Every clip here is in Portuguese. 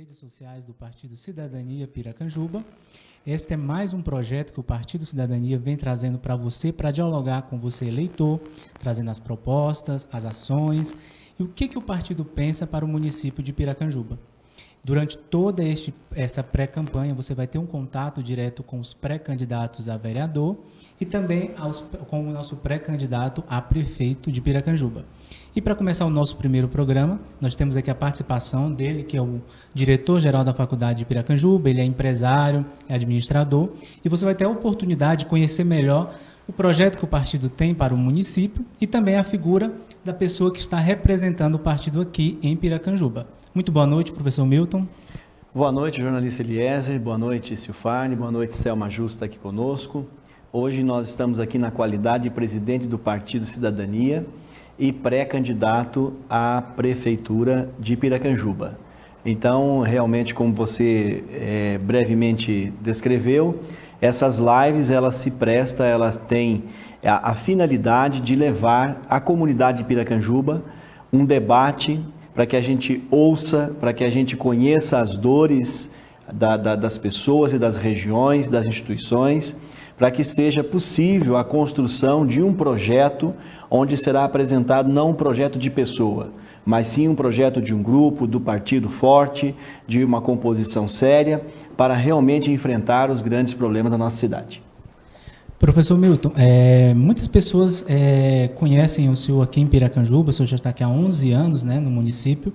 redes sociais do Partido Cidadania Piracanjuba. Este é mais um projeto que o Partido Cidadania vem trazendo para você, para dialogar com você, eleitor, trazendo as propostas, as ações e o que o partido pensa para o município de Piracanjuba. Durante toda essa pré-campanha, você vai ter um contato direto com os pré-candidatos a vereador e também com o nosso pré-candidato a prefeito de Piracanjuba. E para começar o nosso primeiro programa, nós temos aqui a participação dele, que é o diretor-geral da Faculdade de Piracanjuba, ele é empresário, é administrador, e você vai ter a oportunidade de conhecer melhor o projeto que o partido tem para o município e também a figura da pessoa que está representando o partido aqui em Piracanjuba. Muito boa noite, professor Milton. Boa noite, jornalista Eliezer, boa noite, Silfarne, boa noite, Selma Justa aqui conosco. Hoje nós estamos aqui na qualidade de presidente do Partido Cidadania e pré-candidato à Prefeitura de Piracanjuba. Então, realmente, como você brevemente descreveu, essas lives, elas têm a finalidade de levar à comunidade de Piracanjuba um debate para que a gente ouça, para que a gente conheça as dores das pessoas e das regiões, das instituições, para que seja possível a construção de um projeto onde será apresentado não um projeto de pessoa, mas sim um projeto de um grupo, do partido forte, de uma composição séria, para realmente enfrentar os grandes problemas da nossa cidade. Professor Milton, muitas pessoas conhecem o senhor aqui em Piracanjuba, o senhor já está aqui há 11 anos, né, no município,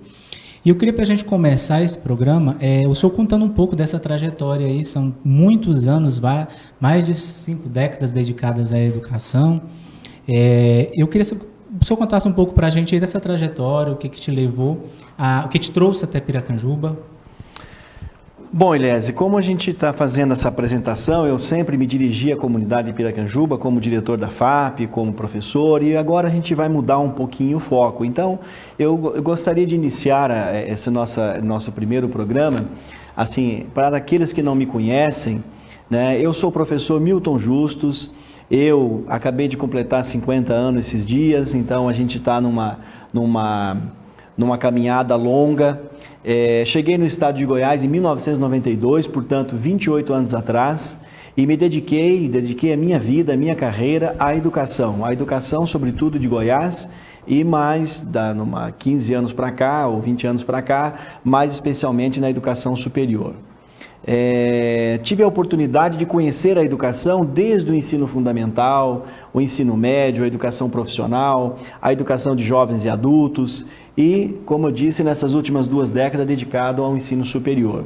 e eu queria, para a gente começar esse programa, o senhor contando um pouco dessa trajetória aí, são muitos anos, mais de 5 décadas dedicadas à educação. Eu queria que o senhor contasse um pouco para a gente aí dessa trajetória, o que te levou, o que te trouxe até Piracanjuba. Bom, Eliese, como a gente está fazendo essa apresentação, eu sempre me dirigi à comunidade de Piracanjuba como diretor da FAP, como professor, e agora a gente vai mudar um pouquinho o foco. Então, eu gostaria de iniciar esse nosso primeiro programa, assim, para aqueles que não me conhecem, né, eu sou o professor Milton Justus, eu acabei de completar 50 anos esses dias, então a gente está numa caminhada longa. Cheguei no estado de Goiás em 1992, portanto 28 anos atrás, e me dediquei a minha vida, a minha carreira à educação sobretudo de Goiás, e mais, 15 anos para cá, ou 20 anos para cá, mais especialmente na educação superior. Tive a oportunidade de conhecer a educação desde o ensino fundamental, o ensino médio, a educação profissional, a educação de jovens e adultos e, como eu disse, nessas últimas 2 décadas dedicado ao ensino superior.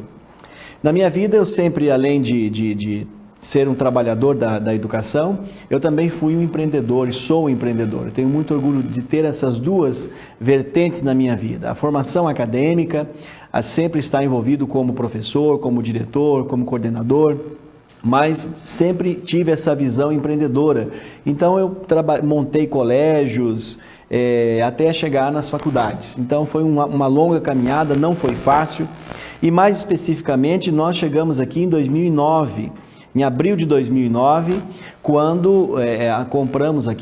Na minha vida, eu sempre, além de ser um trabalhador da educação, eu também fui um empreendedor e sou um empreendedor. Eu tenho muito orgulho de ter essas 2 vertentes na minha vida. A formação acadêmica, a sempre estar envolvido como professor, como diretor, como coordenador, mas sempre tive essa visão empreendedora. Então eu montei colégios até chegar nas faculdades. Então foi uma longa caminhada, não foi fácil. E mais especificamente, nós chegamos aqui em 2009, em abril de 2009, quando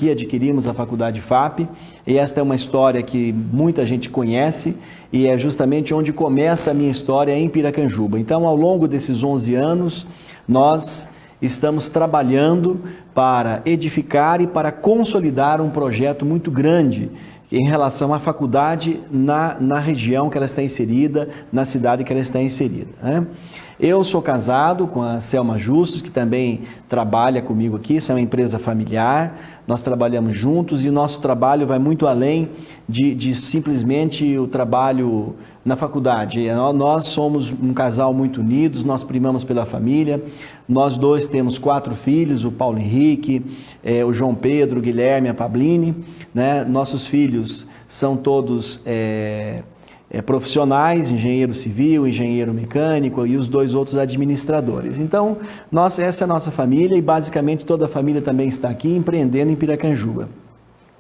adquirimos a Faculdade FAP, e esta é uma história que muita gente conhece, e é justamente onde começa a minha história em Piracanjuba. Então, ao longo desses 11 anos, nós estamos trabalhando para edificar e para consolidar um projeto muito grande em relação à faculdade na região que ela está inserida, na cidade que ela está inserida, né? Eu sou casado com a Selma Justus, que também trabalha comigo aqui, essa é uma empresa familiar, nós trabalhamos juntos e o nosso trabalho vai muito além de simplesmente o trabalho na faculdade. Nós somos um casal muito unidos, nós primamos pela família, nós 2 temos 4 filhos, o Paulo Henrique, o João Pedro, o Guilherme, a Pabline, né? Nossos filhos são todos profissionais, engenheiro civil, engenheiro mecânico e os 2 outros administradores. Então, essa é a nossa família e basicamente toda a família também está aqui empreendendo em Piracanjuba.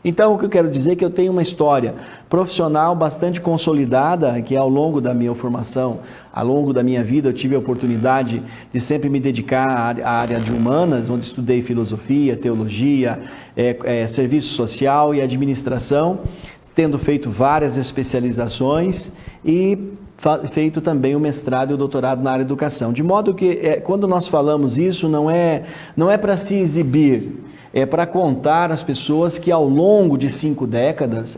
Então, o que eu quero dizer é que eu tenho uma história profissional bastante consolidada, que ao longo da minha formação, ao longo da minha vida, eu tive a oportunidade de sempre me dedicar à área de humanas, onde estudei filosofia, teologia, serviço social e administração, tendo feito várias especializações e feito também o mestrado e o doutorado na área de educação. De modo que, quando nós falamos isso, não é para se exibir, é para contar às pessoas que ao longo de 5 décadas,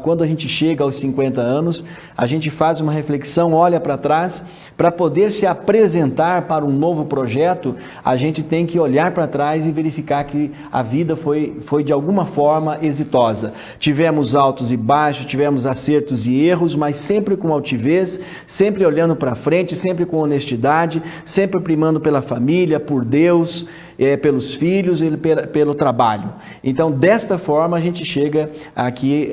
quando a gente chega aos 50 anos, a gente faz uma reflexão, olha para trás, para poder se apresentar para um novo projeto, a gente tem que olhar para trás e verificar que a vida foi de alguma forma exitosa. Tivemos altos e baixos, tivemos acertos e erros, mas sempre com altivez, sempre olhando para frente, sempre com honestidade, sempre primando pela família, por Deus, pelos filhos e pelo trabalho. Então, desta forma, a gente chega aqui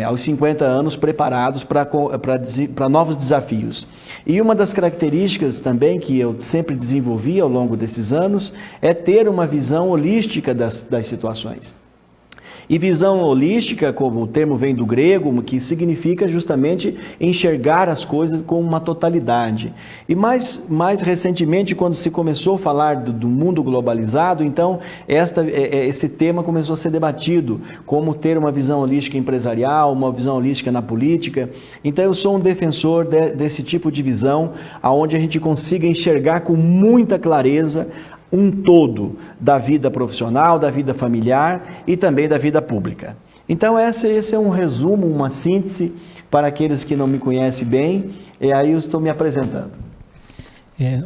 aos 50 anos preparados para novos desafios. E uma das características também que eu sempre desenvolvi ao longo desses anos é ter uma visão holística das situações. E visão holística, como o termo vem do grego, que significa justamente enxergar as coisas com uma totalidade. E mais recentemente, quando se começou a falar do mundo globalizado, então esse tema começou a ser debatido, como ter uma visão holística empresarial, uma visão holística na política. Então eu sou um defensor desse tipo de visão, onde a gente consiga enxergar com muita clareza um todo da vida profissional, da vida familiar e também da vida pública. Então esse é um resumo, uma síntese para aqueles que não me conhecem bem, e aí eu estou me apresentando.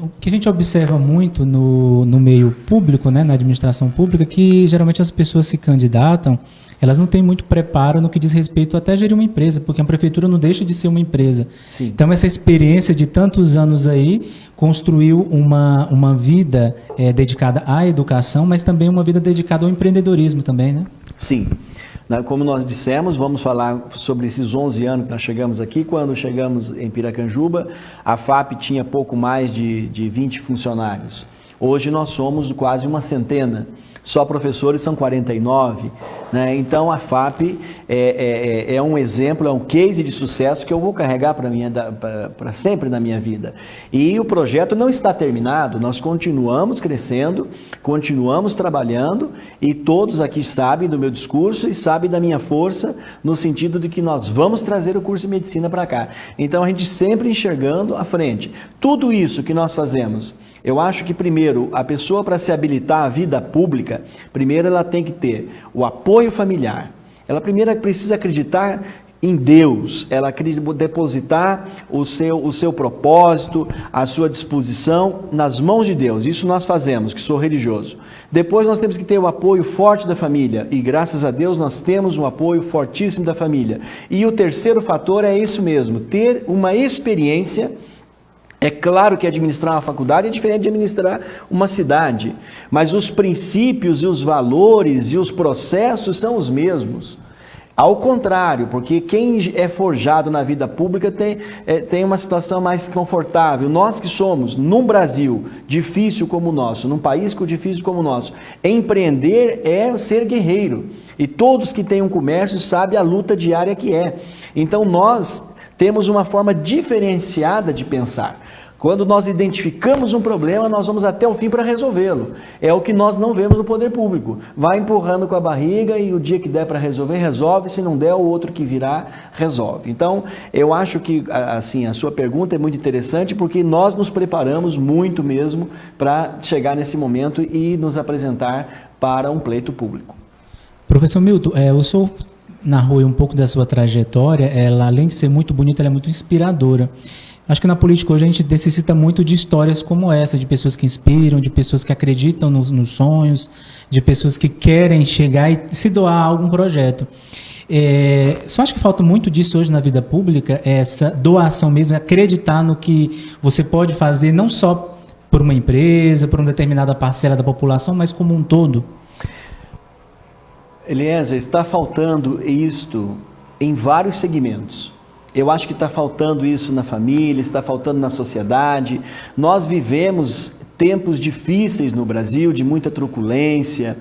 O que a gente observa muito no meio público, né, na administração pública, que geralmente as pessoas se candidatam, elas não têm muito preparo no que diz respeito até a gerir uma empresa, porque a prefeitura não deixa de ser uma empresa. Sim. Então, essa experiência de tantos anos aí construiu uma vida dedicada à educação, mas também uma vida dedicada ao empreendedorismo também, né? Sim. Como nós dissemos, vamos falar sobre esses 11 anos que nós chegamos aqui. Quando chegamos em Piracanjuba, a FAP tinha pouco mais de 20 funcionários. Hoje nós somos quase uma centena. Só professores são 49, né? Então a FAP é um exemplo, é um case de sucesso que eu vou carregar para sempre na minha vida. E o projeto não está terminado, nós continuamos crescendo, continuamos trabalhando, e todos aqui sabem do meu discurso e sabem da minha força, no sentido de que nós vamos trazer o curso de medicina para cá. Então a gente sempre enxergando à frente. Tudo isso que nós fazemos, eu acho que primeiro, a pessoa para se habilitar à vida pública, primeiro ela tem que ter o apoio familiar. Ela primeiro precisa acreditar em Deus, ela depositar o seu propósito, a sua disposição nas mãos de Deus. Isso nós fazemos, que sou religioso. Depois nós temos que ter o apoio forte da família, e graças a Deus nós temos um apoio fortíssimo da família. E o terceiro fator é isso mesmo, ter uma experiência. É claro que administrar uma faculdade é diferente de administrar uma cidade, mas os princípios e os valores e os processos são os mesmos. Ao contrário, porque quem é forjado na vida pública tem uma situação mais confortável. Nós que somos, num Brasil difícil como o nosso, num país difícil como o nosso, empreender é ser guerreiro. E todos que têm um comércio sabem a luta diária que é. Então nós temos uma forma diferenciada de pensar. Quando nós identificamos um problema, nós vamos até o fim para resolvê-lo. É o que nós não vemos no poder público. Vai empurrando com a barriga e o dia que der para resolver, resolve. Se não der, o outro que virá, resolve. Então, eu acho que assim, a sua pergunta é muito interessante, porque nós nos preparamos muito mesmo para chegar nesse momento e nos apresentar para um pleito público. Professor Milton, o senhor narrou um pouco da sua trajetória. Ela, além de ser muito bonita, ela é muito inspiradora. Acho que na política hoje a gente necessita muito de histórias como essa, de pessoas que inspiram, de pessoas que acreditam nos sonhos, de pessoas que querem chegar e se doar a algum projeto. Só acho que falta muito disso hoje na vida pública, essa doação mesmo, acreditar no que você pode fazer, não só por uma empresa, por uma determinada parcela da população, mas como um todo. Eliezer, está faltando isto em vários segmentos. Eu acho que está faltando isso na família, está faltando na sociedade. Nós vivemos tempos difíceis no Brasil, de muita truculência.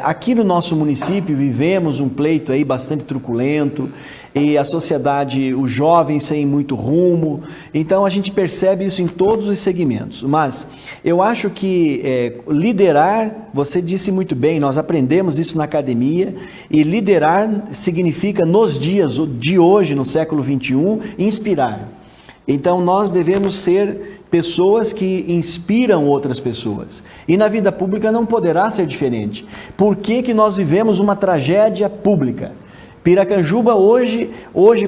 Aqui no nosso município vivemos um pleito aí bastante truculento, e a sociedade, os jovens sem muito rumo. Então a gente percebe isso em todos os segmentos. Mas eu acho que liderar, você disse muito bem, nós aprendemos isso na academia, e liderar significa nos dias de hoje, no século XXI, inspirar. Então nós devemos ser pessoas que inspiram outras pessoas. E na vida pública não poderá ser diferente. Por que nós vivemos uma tragédia pública? Piracanjuba hoje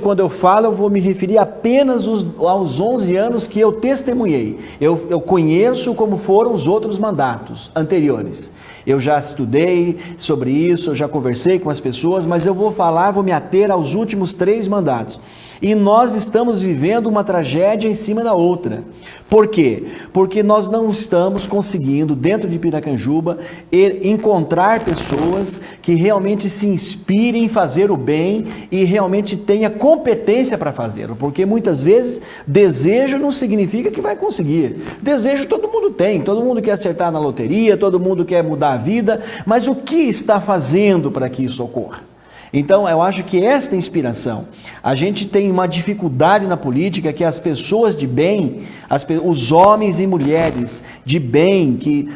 quando eu falo, eu vou me referir apenas aos 11 anos que eu testemunhei. Eu conheço como foram os outros mandatos anteriores. Eu já estudei sobre isso, eu já conversei com as pessoas, mas eu vou me ater aos últimos 3 mandatos. E nós estamos vivendo uma tragédia em cima da outra. Por quê? Porque nós não estamos conseguindo, dentro de Piracanjuba, encontrar pessoas que realmente se inspirem em fazer o bem e realmente tenha competência para fazê-lo. Porque muitas vezes desejo não significa que vai conseguir. Desejo todo mundo tem, todo mundo quer acertar na loteria, todo mundo quer mudar a vida, mas o que está fazendo para que isso ocorra? Então, eu acho que esta inspiração, a gente tem uma dificuldade na política que as pessoas de bem, os homens e mulheres de bem que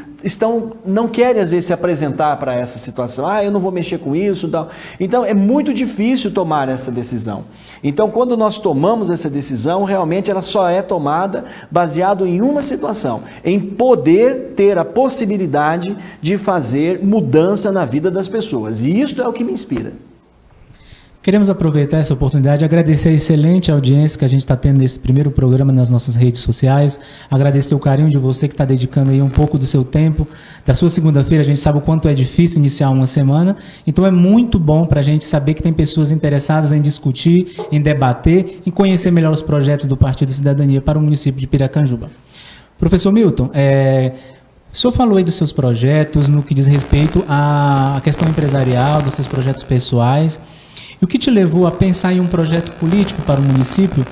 não querem às vezes se apresentar para essa situação. Eu não vou mexer com isso, tal. Então é muito difícil tomar essa decisão. Então quando nós tomamos essa decisão, realmente ela só é tomada baseado em uma situação, em poder ter a possibilidade de fazer mudança na vida das pessoas. E isso é o que me inspira. Queremos aproveitar essa oportunidade e agradecer a excelente audiência que a gente está tendo nesse primeiro programa nas nossas redes sociais, agradecer o carinho de você que está dedicando aí um pouco do seu tempo, da sua segunda-feira. A gente sabe o quanto é difícil iniciar uma semana, então é muito bom para a gente saber que tem pessoas interessadas em discutir, em debater, em conhecer melhor os projetos do Partido Cidadania para o município de Piracanjuba. Professor Milton, o senhor falou aí dos seus projetos no que diz respeito à questão empresarial, dos seus projetos pessoais. E o que te levou a pensar em um projeto político para o município,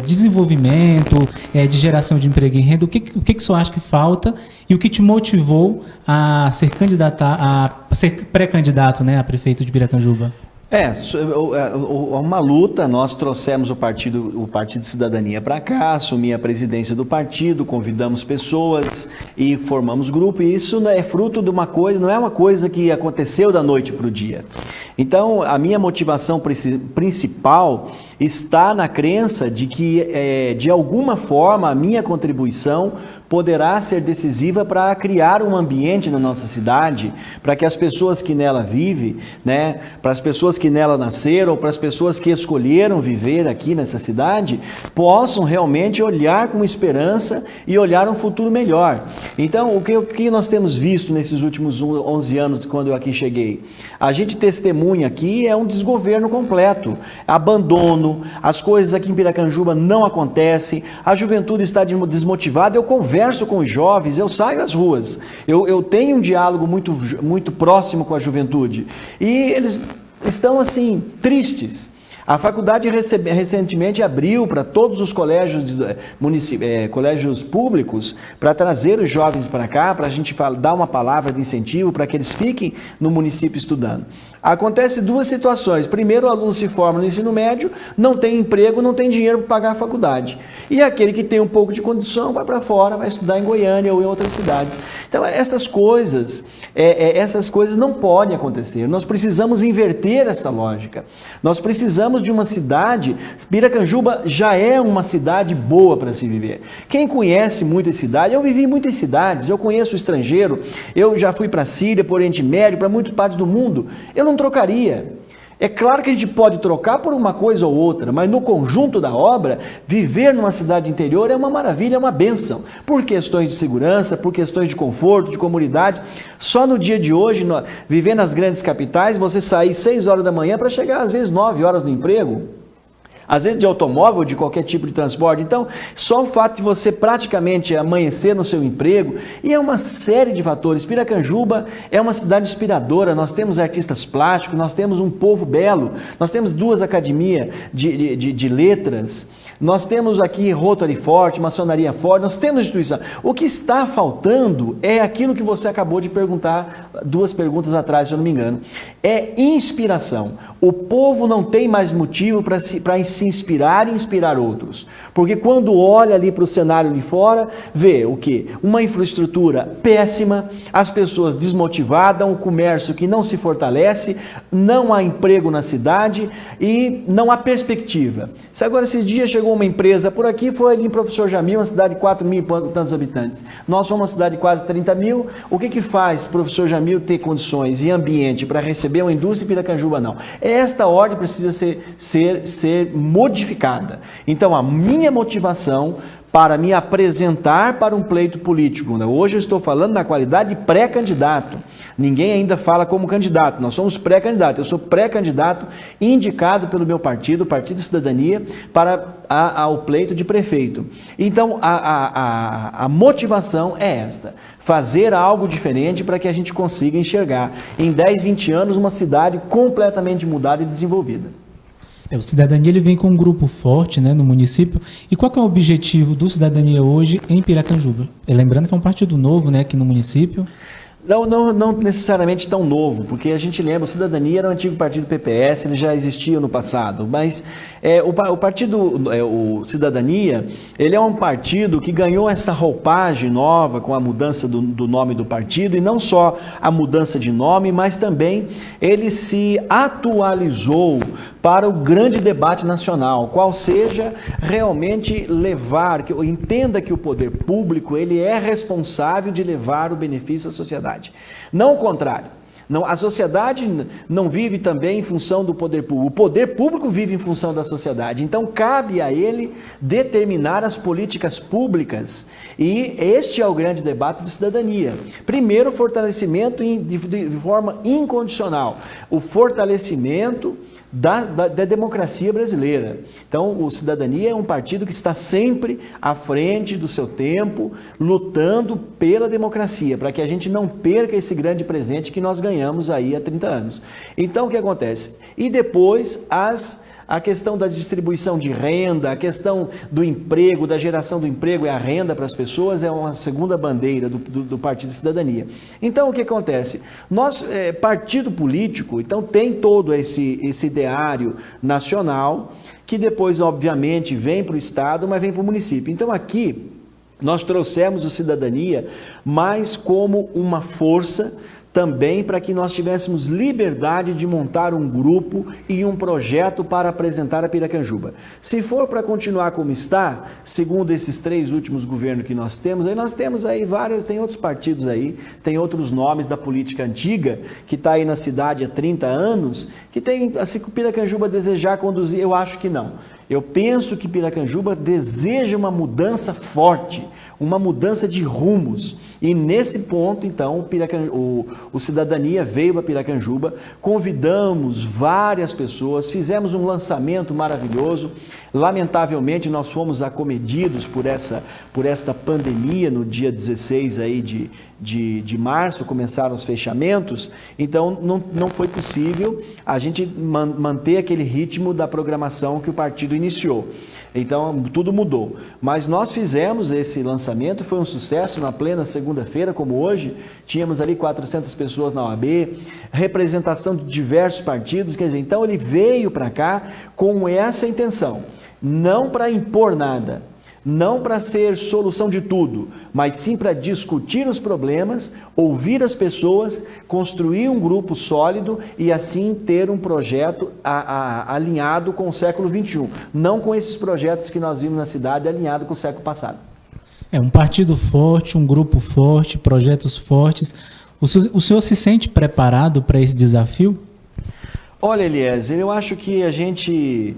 desenvolvimento, de geração de emprego e renda? O que o senhor acha que falta e o que te motivou a ser pré-candidato, né, a prefeito de Piracanjuba? Uma luta. Nós trouxemos o Partido Cidadania para cá, assumi a presidência do partido, convidamos pessoas e formamos grupo, e isso é fruto de uma coisa, não é uma coisa que aconteceu da noite para o dia. Então, a minha motivação principal está na crença de que, de alguma forma, a minha contribuição poderá ser decisiva para criar um ambiente na nossa cidade, para que as pessoas que nela vivem, né, para as pessoas que nela nasceram, para as pessoas que escolheram viver aqui nessa cidade, possam realmente olhar com esperança e olhar um futuro melhor. Então, o que nós temos visto nesses últimos 11 anos, quando eu aqui cheguei? A gente testemunha aqui um desgoverno completo, abandono, as coisas aqui em Piracanjuba não acontecem, a juventude está desmotivada. Eu converso com os jovens, eu saio às ruas, eu tenho um diálogo muito próximo com a juventude, e eles estão assim, tristes. A faculdade recentemente abriu para todos os colégios públicos para trazer os jovens para cá, para a gente dar uma palavra de incentivo para que eles fiquem no município estudando. Acontece 2 situações. Primeiro, o aluno se forma no ensino médio, não tem emprego, não tem dinheiro para pagar a faculdade. E aquele que tem um pouco de condição vai para fora, vai estudar em Goiânia ou em outras cidades. Então, essas coisas não podem acontecer. Nós precisamos inverter essa lógica. Nós precisamos de uma cidade. Piracanjuba já é uma cidade boa para se viver. Quem conhece muitas cidades, eu vivi em muitas cidades, eu conheço o estrangeiro, eu já fui para a Síria, para o Oriente Médio, para muitas partes do mundo. Eu não trocaria. É claro que a gente pode trocar por uma coisa ou outra, mas no conjunto da obra, viver numa cidade interior é uma maravilha, é uma bênção. Por questões de segurança, por questões de conforto, de comunidade. Só no dia de hoje, viver nas grandes capitais, você sair 6 horas da manhã para chegar às vezes 9 horas no emprego. Às vezes de automóvel, de qualquer tipo de transporte. Então, só o fato de você praticamente amanhecer no seu emprego, e é uma série de fatores. Piracanjuba é uma cidade inspiradora, nós temos artistas plásticos, nós temos um povo belo, nós temos 2 academias de letras, Nós temos aqui Rotary forte, maçonaria forte, nós temos instituição. O que está faltando é aquilo que você acabou de perguntar, 2 perguntas atrás, se eu não me engano. É inspiração. O povo não tem mais motivo para se inspirar e inspirar outros. Porque quando olha ali para o cenário de fora, vê o quê? Uma infraestrutura péssima, as pessoas desmotivadas, um comércio que não se fortalece, não há emprego na cidade e não há perspectiva. Se agora esses dias chegou uma empresa por aqui, foi ali em Professor Jamil, uma cidade de 4 mil e tantos habitantes. Nós somos uma cidade de quase 30 mil. O que faz Professor Jamil ter condições e ambiente para receber uma indústria em Piracanjuba? Não. Esta ordem precisa ser modificada. Então, a minha motivação para me apresentar para um pleito político, hoje eu estou falando na qualidade de pré-candidato, ninguém ainda fala como candidato, nós somos pré-candidato, eu sou pré-candidato indicado pelo meu partido, o Partido Cidadania, para ao pleito de prefeito. Então, a motivação é esta, fazer algo diferente para que a gente consiga enxergar em 10, 20 anos uma cidade completamente mudada e desenvolvida. O Cidadania ele vem com um grupo forte, né, no município. E qual que é o objetivo do Cidadania hoje em Piracanjuba? Lembrando que é um partido novo, né, aqui no município. Não necessariamente tão novo, porque a gente lembra, o Cidadania era o antigo partido PPS, ele já existia no passado, mas o partido, o Cidadania, ele é um partido que ganhou essa roupagem nova com a mudança do nome do partido, e não só a mudança de nome, mas também ele se atualizou para o grande debate nacional, qual seja realmente levar, entenda que o poder público ele é responsável de levar o benefício à sociedade. Não o contrário. Não, a sociedade não vive também em função do poder público. O poder público vive em função da sociedade. Então, cabe a ele determinar as políticas públicas. E este é o grande debate de cidadania. Primeiro, o fortalecimento de forma incondicional. O fortalecimento da democracia brasileira. Então, o Cidadania é um partido que está sempre à frente do seu tempo, lutando pela democracia, para que a gente não perca esse grande presente que nós ganhamos aí há 30 anos. Então, o que acontece? E depois, a questão da distribuição de renda, a questão do emprego, da geração do emprego e a renda para as pessoas é uma segunda bandeira do Partido Cidadania. Então, o que acontece? Nós, partido político, então tem todo esse ideário nacional, que depois, obviamente, vem para o Estado, mas vem para o município. Então, aqui, nós trouxemos o Cidadania mais como uma força também para que nós tivéssemos liberdade de montar um grupo e um projeto para apresentar a Piracanjuba. Se for para continuar como está, segundo esses 3 últimos governos que nós temos aí tem outros partidos aí, tem outros nomes da política antiga, que está aí na cidade há 30 anos, que tem, assim que o Piracanjuba desejar conduzir, eu acho que não. Eu penso que Piracanjuba deseja uma mudança forte, uma mudança de rumos. E nesse ponto, então, o Cidadania veio para Piracanjuba, convidamos várias pessoas, fizemos um lançamento maravilhoso. Lamentavelmente, nós fomos acometidos por esta pandemia no dia 16 aí de março, começaram os fechamentos, então não foi possível a gente manter aquele ritmo da programação que o partido iniciou. Então, tudo mudou. Mas nós fizemos esse lançamento, foi um sucesso na plena segunda-feira, como hoje. Tínhamos ali 400 pessoas na OAB, representação de diversos partidos. Quer dizer, então ele veio para cá com essa intenção. Não para impor nada, não para ser solução de tudo, mas sim para discutir os problemas, ouvir as pessoas, construir um grupo sólido e assim ter um projeto alinhado com o século XXI, não com esses projetos que nós vimos na cidade alinhado com o século passado. É um partido forte, um grupo forte, projetos fortes. O senhor se sente preparado para esse desafio? Olha, Eliezer, eu acho que a gente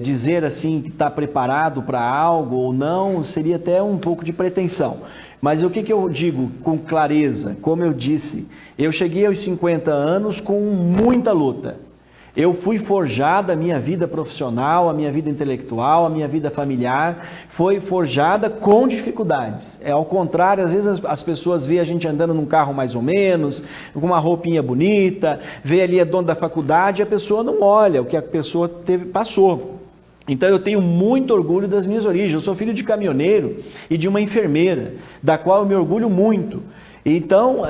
dizer assim que está preparado para algo ou não seria até um pouco de pretensão. Mas o que eu digo com clareza? Como eu disse, eu cheguei aos 50 anos com muita luta. Eu fui forjada, a minha vida profissional, a minha vida intelectual, a minha vida familiar, foi forjada com dificuldades. Ao contrário, às vezes as pessoas veem a gente andando num carro mais ou menos, com uma roupinha bonita, vê ali a dona da faculdade, a pessoa não olha o que a pessoa passou. Então eu tenho muito orgulho das minhas origens. Eu sou filho de caminhoneiro e de uma enfermeira, da qual eu me orgulho muito. Então,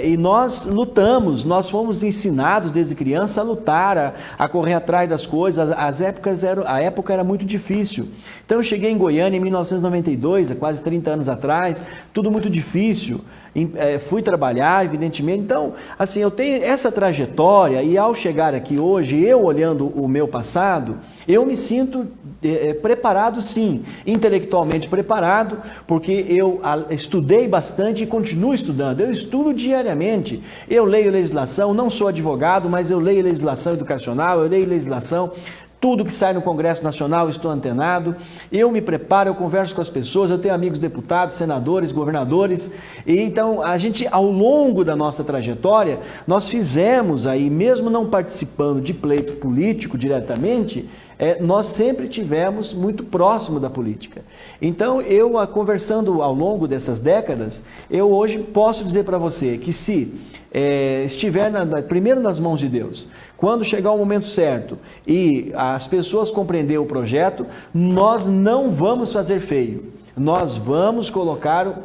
e nós lutamos, nós fomos ensinados desde criança a lutar, a correr atrás das coisas. A época era muito difícil. Então eu cheguei em Goiânia em 1992, há quase 30 anos atrás, tudo muito difícil. Fui trabalhar, evidentemente. Então, assim, eu tenho essa trajetória e ao chegar aqui hoje, eu olhando o meu passado, eu me sinto preparado, sim, intelectualmente preparado, porque eu estudei bastante e continuo estudando. Eu estudo diariamente, eu leio legislação, não sou advogado, mas eu leio legislação educacional, eu leio legislação. Tudo que sai no Congresso Nacional, eu estou antenado, eu me preparo, eu converso com as pessoas, eu tenho amigos deputados, senadores, governadores, e então a gente, ao longo da nossa trajetória, nós fizemos aí, mesmo não participando de pleito político diretamente, nós sempre tivemos muito próximo da política. Então, eu conversando ao longo dessas décadas, eu hoje posso dizer para você que se estiver primeiro nas mãos de Deus, quando chegar o momento certo e as pessoas compreenderem o projeto, nós não vamos fazer feio. Nós vamos colocar o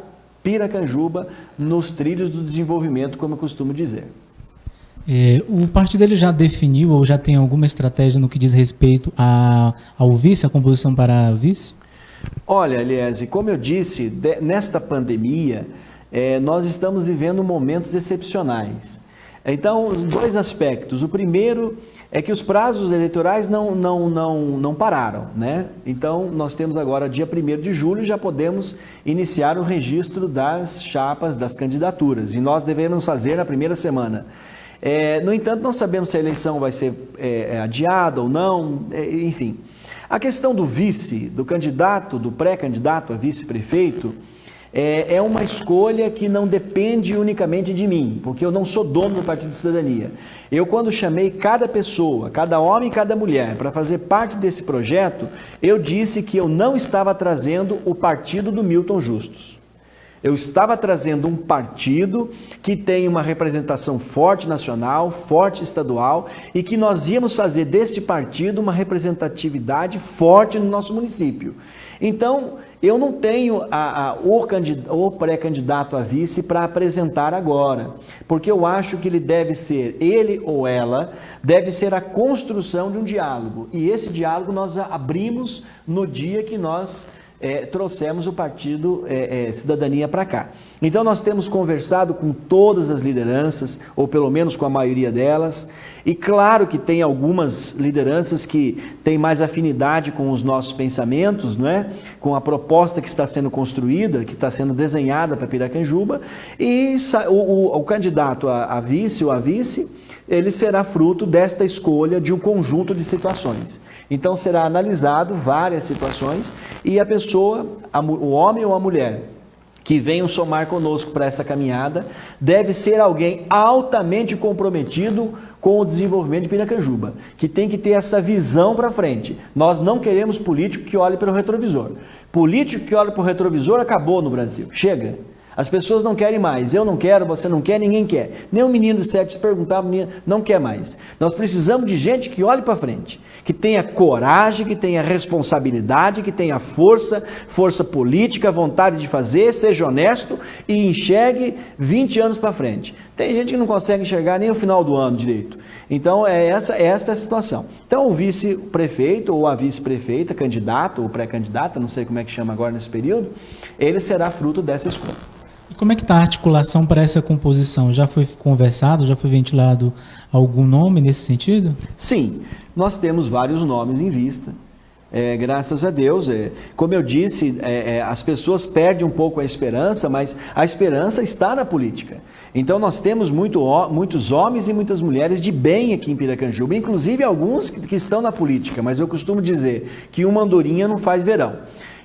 Piracanjuba nos trilhos do desenvolvimento, como eu costumo dizer. O partido ele já definiu ou já tem alguma estratégia no que diz respeito ao vice, a composição para vice? Olha, Eliese, como eu disse, nesta pandemia, nós estamos vivendo momentos excepcionais. Então, dois aspectos. O primeiro é que os prazos eleitorais não pararam, né? Então, nós temos agora, dia 1º de julho, já podemos iniciar o registro das chapas, das candidaturas, e nós devemos fazer na primeira semana. No entanto, não sabemos se a eleição vai ser adiada ou não, enfim. A questão do vice, do candidato, do pré-candidato a vice-prefeito, é uma escolha que não depende unicamente de mim, porque eu não sou dono do Partido de Cidadania. Eu, quando chamei cada pessoa, cada homem e cada mulher, para fazer parte desse projeto, eu disse que eu não estava trazendo o partido do Milton Justus. Eu estava trazendo um partido que tem uma representação forte nacional, forte estadual, e que nós íamos fazer deste partido uma representatividade forte no nosso município. Então, eu não tenho o pré-candidato a vice para apresentar agora, porque eu acho que ele ou ela deve ser a construção de um diálogo. E esse diálogo nós abrimos no dia que nós trouxemos o Partido Cidadania para cá. Então nós temos conversado com todas as lideranças, ou pelo menos com a maioria delas, e claro que tem algumas lideranças que têm mais afinidade com os nossos pensamentos, não é? Com a proposta que está sendo construída, que está sendo desenhada para Piracanjuba, e o candidato a vice ou a vice, ele será fruto desta escolha de um conjunto de situações. Então será analisado várias situações e a pessoa, o homem ou a mulher, que venham somar conosco para essa caminhada, deve ser alguém altamente comprometido com o desenvolvimento de Piracanjuba, que tem que ter essa visão para frente. Nós não queremos político que olhe pelo retrovisor. Político que olha para o retrovisor acabou no Brasil. Chega. As pessoas não querem mais. Eu não quero, você não quer, ninguém quer. Nem um menino de 7 se perguntar, menino, não quer mais. Nós precisamos de gente que olhe para frente, que tenha coragem, que tenha responsabilidade, que tenha força política, vontade de fazer, seja honesto e enxergue 20 anos para frente. Tem gente que não consegue enxergar nem o final do ano direito. Então, esta é a situação. Então, o vice-prefeito ou a vice-prefeita, candidato ou pré-candidata, não sei como é que chama agora nesse período, ele será fruto dessa escolha. E como é que está a articulação para essa composição? Já foi conversado, já foi ventilado algum nome nesse sentido? Sim, nós temos vários nomes em vista. Graças a Deus, como eu disse, as pessoas perdem um pouco a esperança, mas a esperança está na política. Então nós temos muitos homens e muitas mulheres de bem aqui em Piracanjuba, inclusive alguns que estão na política, mas eu costumo dizer que uma andorinha não faz verão.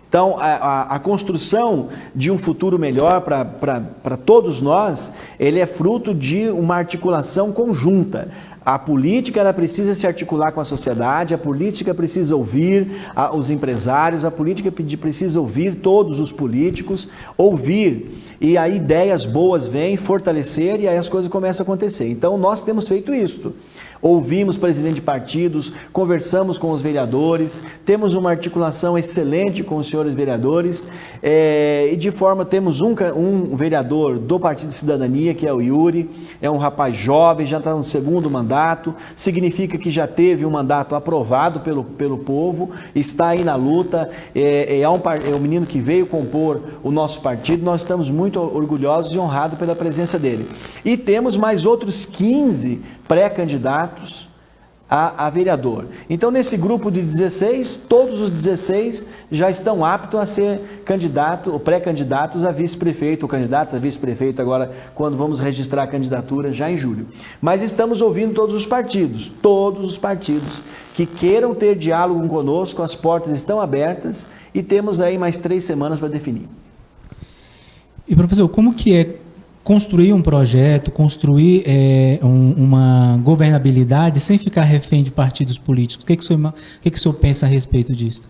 Então, a construção de um futuro melhor para todos nós, ele é fruto de uma articulação conjunta. A política ela precisa se articular com a sociedade, a política precisa ouvir os empresários, a política precisa ouvir todos os políticos, ouvir, e aí ideias boas vêm, fortalecer, e aí as coisas começam a acontecer. Então, nós temos feito isso. ouvimos presidente de partidos, conversamos com os vereadores, temos uma articulação excelente com os senhores vereadores, e de forma, temos um vereador do Partido de Cidadania, que é o Yuri, é um rapaz jovem, já está no segundo mandato, significa que já teve um mandato aprovado pelo povo, está aí na luta, é um menino que veio compor o nosso partido, nós estamos muito orgulhosos e honrados pela presença dele. E temos mais outros 15 pré-candidatos a vereador. Então, nesse grupo de 16, todos os 16 já estão aptos a ser candidato, ou pré-candidatos a vice-prefeito, ou candidatos a vice-prefeito agora, quando vamos registrar a candidatura já em julho. Mas estamos ouvindo todos os partidos que queiram ter diálogo conosco, as portas estão abertas e temos aí mais 3 semanas para definir. E, professor, como que é construir um projeto, construir uma governabilidade sem ficar refém de partidos políticos? O que o senhor pensa a respeito disso?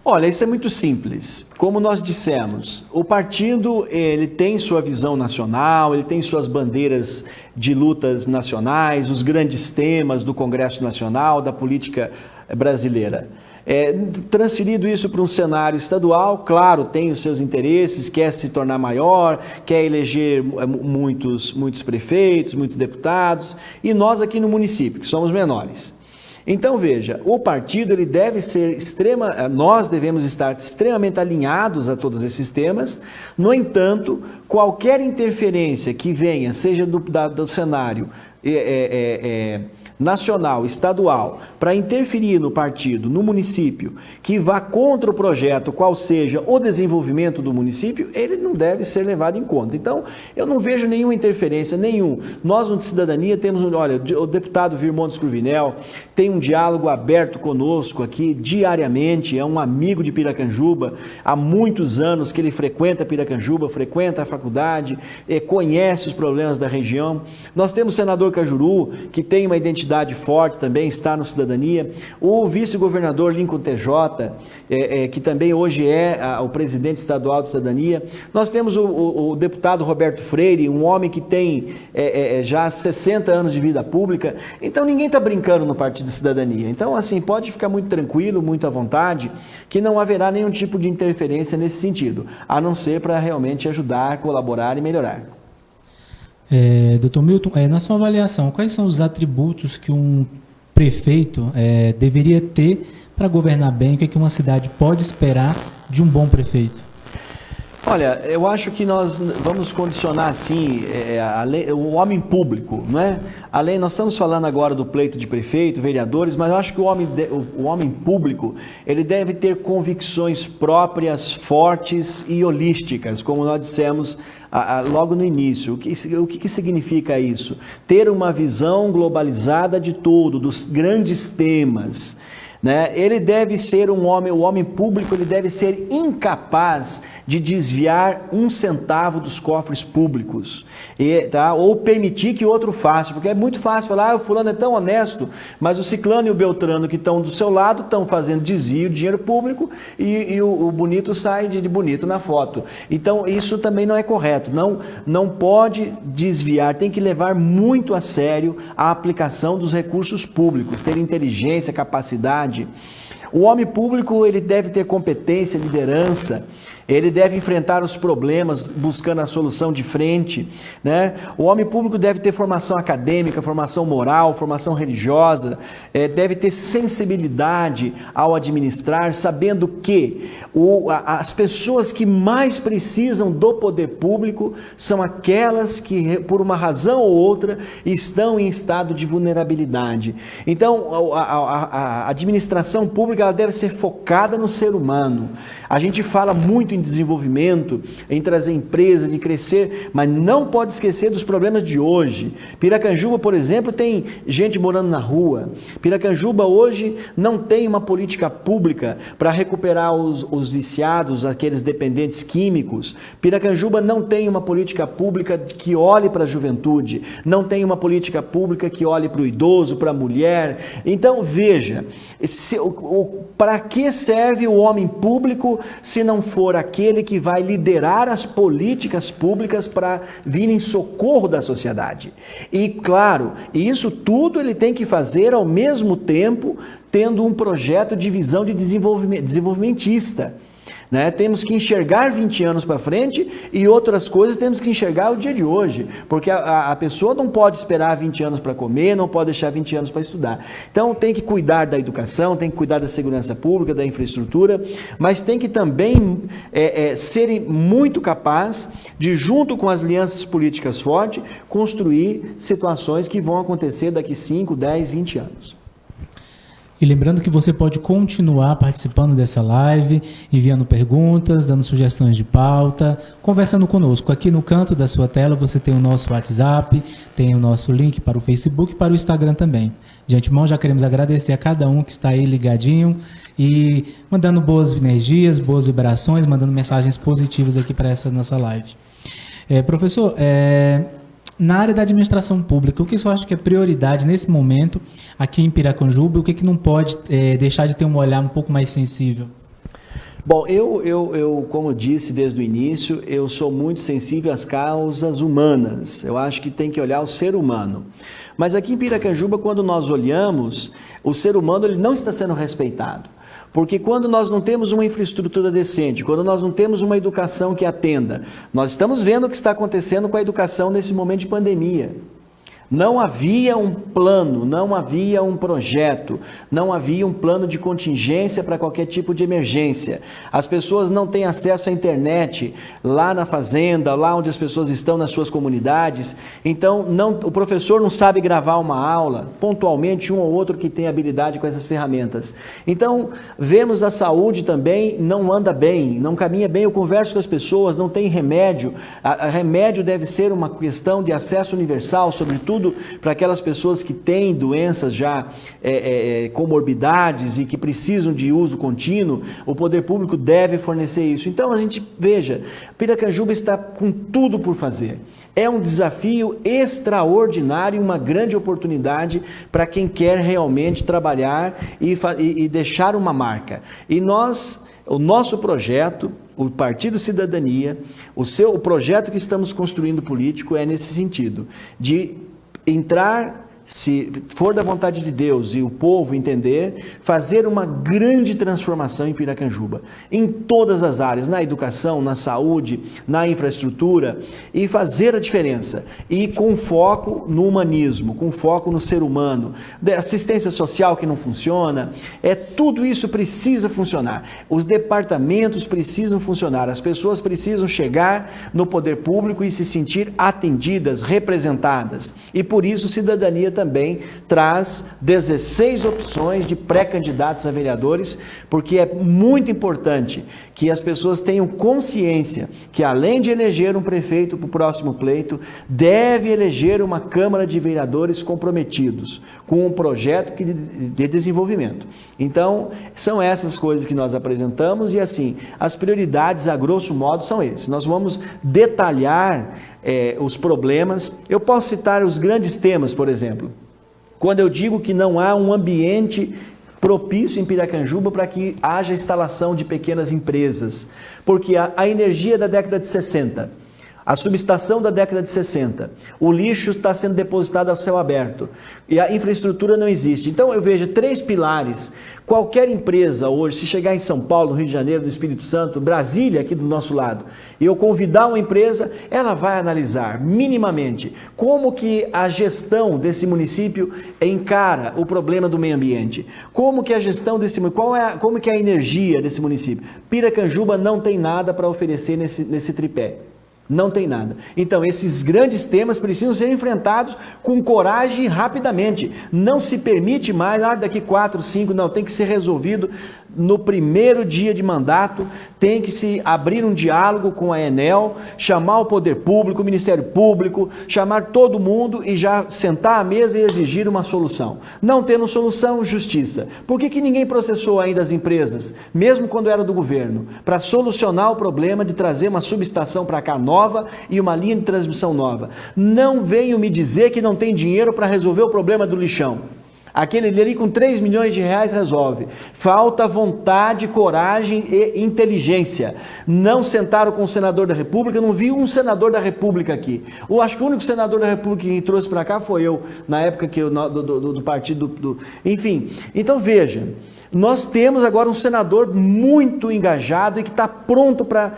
Olha, isso é muito simples. Como nós dissemos, o partido ele tem sua visão nacional, ele tem suas bandeiras de lutas nacionais, os grandes temas do Congresso Nacional, da política brasileira. Transferido isso para um cenário estadual, claro, tem os seus interesses, quer se tornar maior, quer eleger muitos prefeitos, muitos deputados, e nós aqui no município, que somos menores. Então, veja, o partido ele deve ser nós devemos estar extremamente alinhados a todos esses temas. No entanto, qualquer interferência que venha, seja do cenário nacional, estadual, para interferir no partido, no município, que vá contra o projeto, qual seja o desenvolvimento do município, ele não deve ser levado em conta. Então, eu não vejo nenhuma interferência, Nós, no Cidadania, temos, o deputado Virmontes Cruvinel tem um diálogo aberto conosco aqui diariamente, é um amigo de Piracanjuba, há muitos anos que ele frequenta Piracanjuba, frequenta a faculdade, conhece os problemas da região. Nós temos o senador Cajuru, que tem uma identidade forte também, está no Cidadania, o vice-governador Lincoln TJ, que também hoje é o presidente estadual de Cidadania. Nós temos o deputado Roberto Freire, um homem que tem já 60 anos de vida pública. Então ninguém está brincando no Partido de Cidadania. Então, assim, pode ficar muito tranquilo, muito à vontade, que não haverá nenhum tipo de interferência nesse sentido, a não ser para realmente ajudar, colaborar e melhorar. Dr. Milton, na sua avaliação, quais são os atributos que um prefeito deveria ter para governar bem? O que uma cidade pode esperar de um bom prefeito? Olha, eu acho que nós vamos condicionar assim o homem público, não é? Além, nós estamos falando agora do pleito de prefeito, vereadores, mas eu acho que o homem público ele deve ter convicções próprias, fortes e holísticas, como nós dissemos logo no início. O que significa isso? Ter uma visão globalizada de tudo, dos grandes temas. Né? Ele deve ser o homem público, ele deve ser incapaz de desviar 1 centavo dos cofres públicos, ou permitir que outro faça, porque é muito fácil falar, o fulano é tão honesto, mas o ciclano e o beltrano que estão do seu lado estão fazendo desvio de dinheiro público e o bonito sai de bonito na foto. Então isso também não é correto, não pode desviar, tem que levar muito a sério a aplicação dos recursos públicos, ter inteligência, capacidade. O homem público ele deve ter competência, liderança, ele deve enfrentar os problemas buscando a solução de frente, né? O homem público deve ter formação acadêmica, formação moral, formação religiosa, deve ter sensibilidade ao administrar, sabendo que as pessoas que mais precisam do poder público são aquelas que, por uma razão ou outra, estão em estado de vulnerabilidade. Então, a administração pública ela deve ser focada no ser humano. A gente fala muito em desenvolvimento, em trazer empresa, de crescer, mas não pode esquecer dos problemas de hoje. Piracanjuba, por exemplo, tem gente morando na rua. Piracanjuba hoje não tem uma política pública para recuperar os viciados, aqueles dependentes químicos. Piracanjuba não tem uma política pública que olhe para a juventude, não tem uma política pública que olhe para o idoso, para a mulher. Então, veja, para que serve o homem público se não for aquele que vai liderar as políticas públicas para vir em socorro da sociedade. E claro, isso tudo ele tem que fazer ao mesmo tempo tendo um projeto de visão de desenvolvimentista. Né? Temos que enxergar 20 anos para frente e outras coisas temos que enxergar o dia de hoje, porque a pessoa não pode esperar 20 anos para comer, não pode deixar 20 anos para estudar. Então tem que cuidar da educação, tem que cuidar da segurança pública, da infraestrutura, mas tem que também ser muito capaz de, junto com as alianças políticas fortes, construir situações que vão acontecer daqui 5, 10, 20 anos. E lembrando que você pode continuar participando dessa live, enviando perguntas, dando sugestões de pauta, conversando conosco. Aqui no canto da sua tela você tem o nosso WhatsApp, tem o nosso link para o Facebook e para o Instagram também. De antemão já queremos agradecer a cada um que está aí ligadinho e mandando boas energias, boas vibrações, mandando mensagens positivas aqui para essa nossa live. Professor, na área da administração pública, o que você acha que é prioridade nesse momento aqui em Piracanjuba e o que não pode deixar de ter um olhar um pouco mais sensível? Bom, eu, como disse desde o início, eu sou muito sensível às causas humanas. Eu acho que tem que olhar o ser humano. Mas aqui em Piracanjuba, quando nós olhamos, o ser humano ele não está sendo respeitado. Porque quando nós não temos uma infraestrutura decente, quando nós não temos uma educação que atenda, nós estamos vendo o que está acontecendo com a educação nesse momento de pandemia. Não havia um plano, não havia um projeto, não havia um plano de contingência para qualquer tipo de emergência. As pessoas não têm acesso à internet lá na fazenda, lá onde as pessoas estão nas suas comunidades. Então, o professor não sabe gravar uma aula, pontualmente um ou outro que tem habilidade com essas ferramentas. Então, vemos a saúde também não anda bem, não caminha bem. Eu converso com as pessoas, não tem remédio. Remédio deve ser uma questão de acesso universal, sobretudo para aquelas pessoas que têm doenças já comorbidades e que precisam de uso contínuo. O poder público deve fornecer isso. Então a gente veja, Piracanjuba está com tudo por fazer. É um desafio extraordinário, uma grande oportunidade para quem quer realmente trabalhar e deixar uma marca. E o nosso projeto, o Partido Cidadania, o projeto que estamos construindo político é nesse sentido, de entrar, se for da vontade de Deus e o povo entender, fazer uma grande transformação em Piracanjuba, em todas as áreas, na educação, na saúde, na infraestrutura, e fazer a diferença, e com foco no humanismo, com foco no ser humano, da assistência social que não funciona, tudo isso precisa funcionar, os departamentos precisam funcionar, as pessoas precisam chegar no poder público e se sentir atendidas, representadas, e por isso Cidadania também traz 16 opções de pré-candidatos a vereadores, porque é muito importante que as pessoas tenham consciência que, além de eleger um prefeito para o próximo pleito, deve eleger uma Câmara de Vereadores comprometidos com um projeto de desenvolvimento. Então, são essas coisas que nós apresentamos e, assim, as prioridades, a grosso modo, são esses. Nós vamos detalhar os problemas. Eu posso citar os grandes temas, por exemplo. Quando eu digo que não há um ambiente propício em Piracanjuba para que haja instalação de pequenas empresas, porque a energia da década de 60, a subestação da década de 60, o lixo está sendo depositado ao céu aberto e a infraestrutura não existe. Então eu vejo 3 pilares. Qualquer empresa hoje, se chegar em São Paulo, no Rio de Janeiro, no Espírito Santo, Brasília, aqui do nosso lado, e eu convidar uma empresa, ela vai analisar minimamente como que a gestão desse município encara o problema do meio ambiente, como que a gestão desse município, como que é a energia desse município. Piracanjuba não tem nada para oferecer nesse tripé. Não tem nada. Então, esses grandes temas precisam ser enfrentados com coragem e rapidamente. Não se permite mais, daqui 4, 5, não, tem que ser resolvido no primeiro dia de mandato, tem que se abrir um diálogo com a Enel, chamar o poder público, o Ministério Público, chamar todo mundo e já sentar à mesa e exigir uma solução. Não tendo solução, justiça. Por que ninguém processou ainda as empresas, mesmo quando era do governo, para solucionar o problema de trazer uma subestação para cá nova e uma linha de transmissão nova? Não venham me dizer que não tem dinheiro para resolver o problema do lixão. Aquele ali com 3 milhões de reais resolve. Falta vontade, coragem e inteligência. Não sentaram com o senador da República, eu não vi um senador da República aqui. Eu acho que o único senador da República que trouxe para cá foi eu, na época que do partido. Enfim, então veja, nós temos agora um senador muito engajado e que está pronto para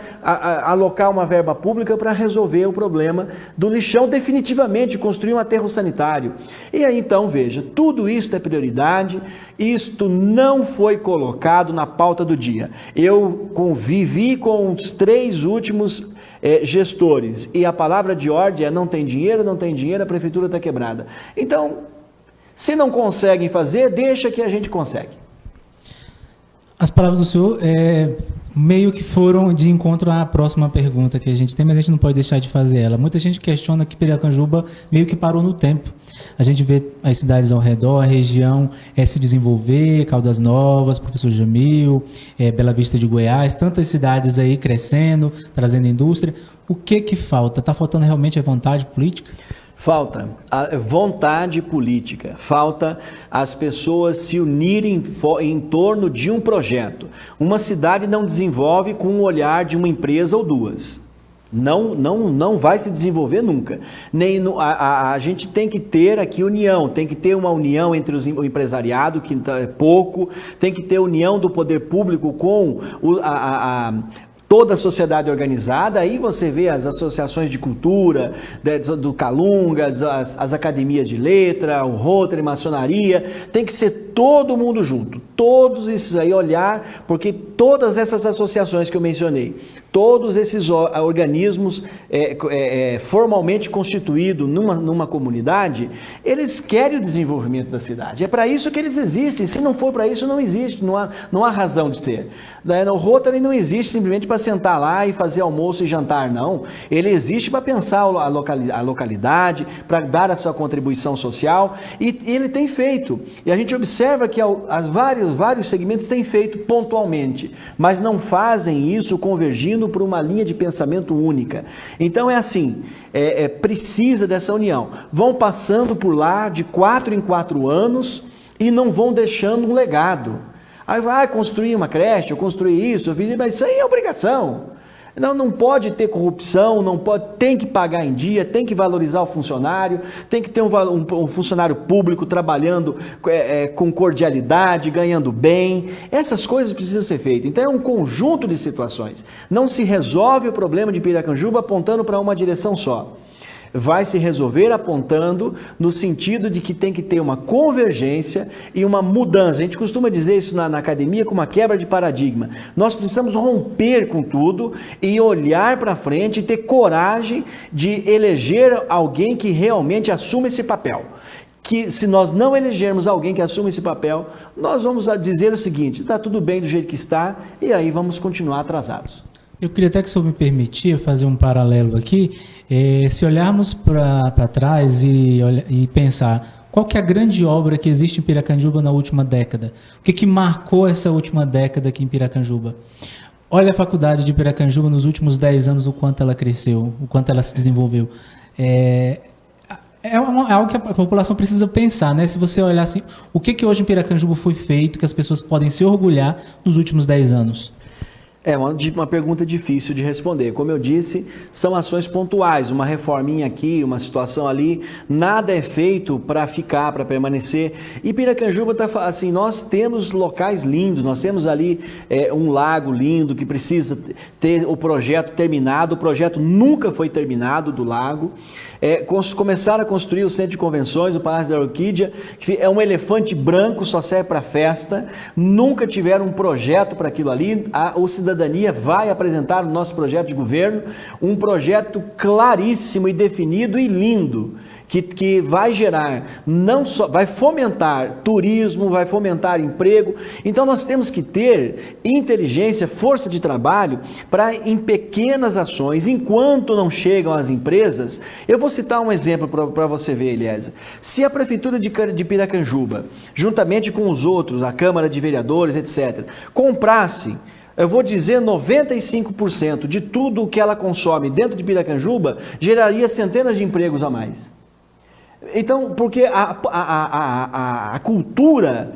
alocar uma verba pública para resolver o problema do lixão definitivamente, construir um aterro sanitário. E aí então, veja, tudo isso é prioridade, isto não foi colocado na pauta do dia. Eu convivi com os 3 últimos gestores e a palavra de ordem é não tem dinheiro, a prefeitura está quebrada. Então, se não conseguem fazer, deixa que a gente consegue. As palavras do senhor meio que foram de encontro à próxima pergunta que a gente tem, mas a gente não pode deixar de fazer ela. Muita gente questiona que Piracanjuba meio que parou no tempo. A gente vê as cidades ao redor, a região se desenvolver, Caldas Novas, Professor Jamil, Bela Vista de Goiás, tantas cidades aí crescendo, trazendo indústria. O que falta? Está faltando realmente a vontade política? Falta a vontade política, falta as pessoas se unirem em torno de um projeto. Uma cidade não desenvolve com o olhar de uma empresa ou duas. Não vai se desenvolver nunca. A gente tem que ter aqui união, tem que ter uma união entre o empresariado, que é pouco, tem que ter união do poder público com toda a sociedade organizada. Aí você vê as associações de cultura, do Calunga, as academias de letra, o Rotary, maçonaria, tem que ser todo mundo junto, todos esses aí olhar, porque todas essas associações que eu mencionei, todos esses organismos formalmente constituídos numa comunidade, eles querem o desenvolvimento da cidade. É para isso que eles existem. Se não for para isso, não existe, não há razão de ser. O Rotary não existe simplesmente para sentar lá e fazer almoço e jantar, não. Ele existe para pensar a localidade, para dar a sua contribuição social, e ele tem feito. E a gente observa que vários segmentos têm feito pontualmente, mas não fazem isso convergindo por uma linha de pensamento única. Então é assim, precisa dessa união. Vão passando por lá de 4 em 4 anos e não vão deixando um legado. Aí vai construir uma creche, eu construí isso, eu fiz, mas isso aí é obrigação. Não pode ter corrupção, tem que pagar em dia, tem que valorizar o funcionário, tem que ter um funcionário público trabalhando com cordialidade, ganhando bem. Essas coisas precisam ser feitas. Então é um conjunto de situações. Não se resolve o problema de Piracanjuba apontando para uma direção só. Vai se resolver apontando no sentido de que tem que ter uma convergência e uma mudança. A gente costuma dizer isso na academia como uma quebra de paradigma. Nós precisamos romper com tudo e olhar para frente e ter coragem de eleger alguém que realmente assuma esse papel. Que se nós não elegermos alguém que assuma esse papel, nós vamos dizer o seguinte: está tudo bem do jeito que está, e aí vamos continuar atrasados. Eu queria até que o senhor me permitia fazer um paralelo aqui. Se olharmos para trás e pensar qual que é a grande obra que existe em Piracanjuba na última década, o que marcou essa última década aqui em Piracanjuba? Olha a faculdade de Piracanjuba nos últimos 10 anos, o quanto ela cresceu, o quanto ela se desenvolveu. É algo que a população precisa pensar, né? Se você olhar assim, o que hoje em Piracanjuba foi feito, que as pessoas podem se orgulhar nos últimos 10 anos? É uma pergunta difícil de responder. Como eu disse, são ações pontuais, uma reforminha aqui, uma situação ali, nada é feito para ficar, para permanecer. E Piracanjuba está assim, nós temos locais lindos, nós temos ali um lago lindo que precisa ter o projeto terminado, o projeto nunca foi terminado do lago. Começaram a construir o centro de convenções, o Palácio da Orquídea, que é um elefante branco, só serve para festa, nunca tiveram um projeto para aquilo ali. O Cidadania vai apresentar no nosso projeto de governo um projeto claríssimo e definido e lindo, que vai gerar, não só, vai fomentar turismo, vai fomentar emprego. Então nós temos que ter inteligência, força de trabalho para em pequenas ações, enquanto não chegam as empresas. Eu vou citar um exemplo para você ver, Eliezer. Se a Prefeitura de Piracanjuba, juntamente com os outros, a Câmara de Vereadores, etc., comprasse, eu vou dizer 95% de tudo o que ela consome dentro de Piracanjuba, geraria centenas de empregos a mais. Então, porque a cultura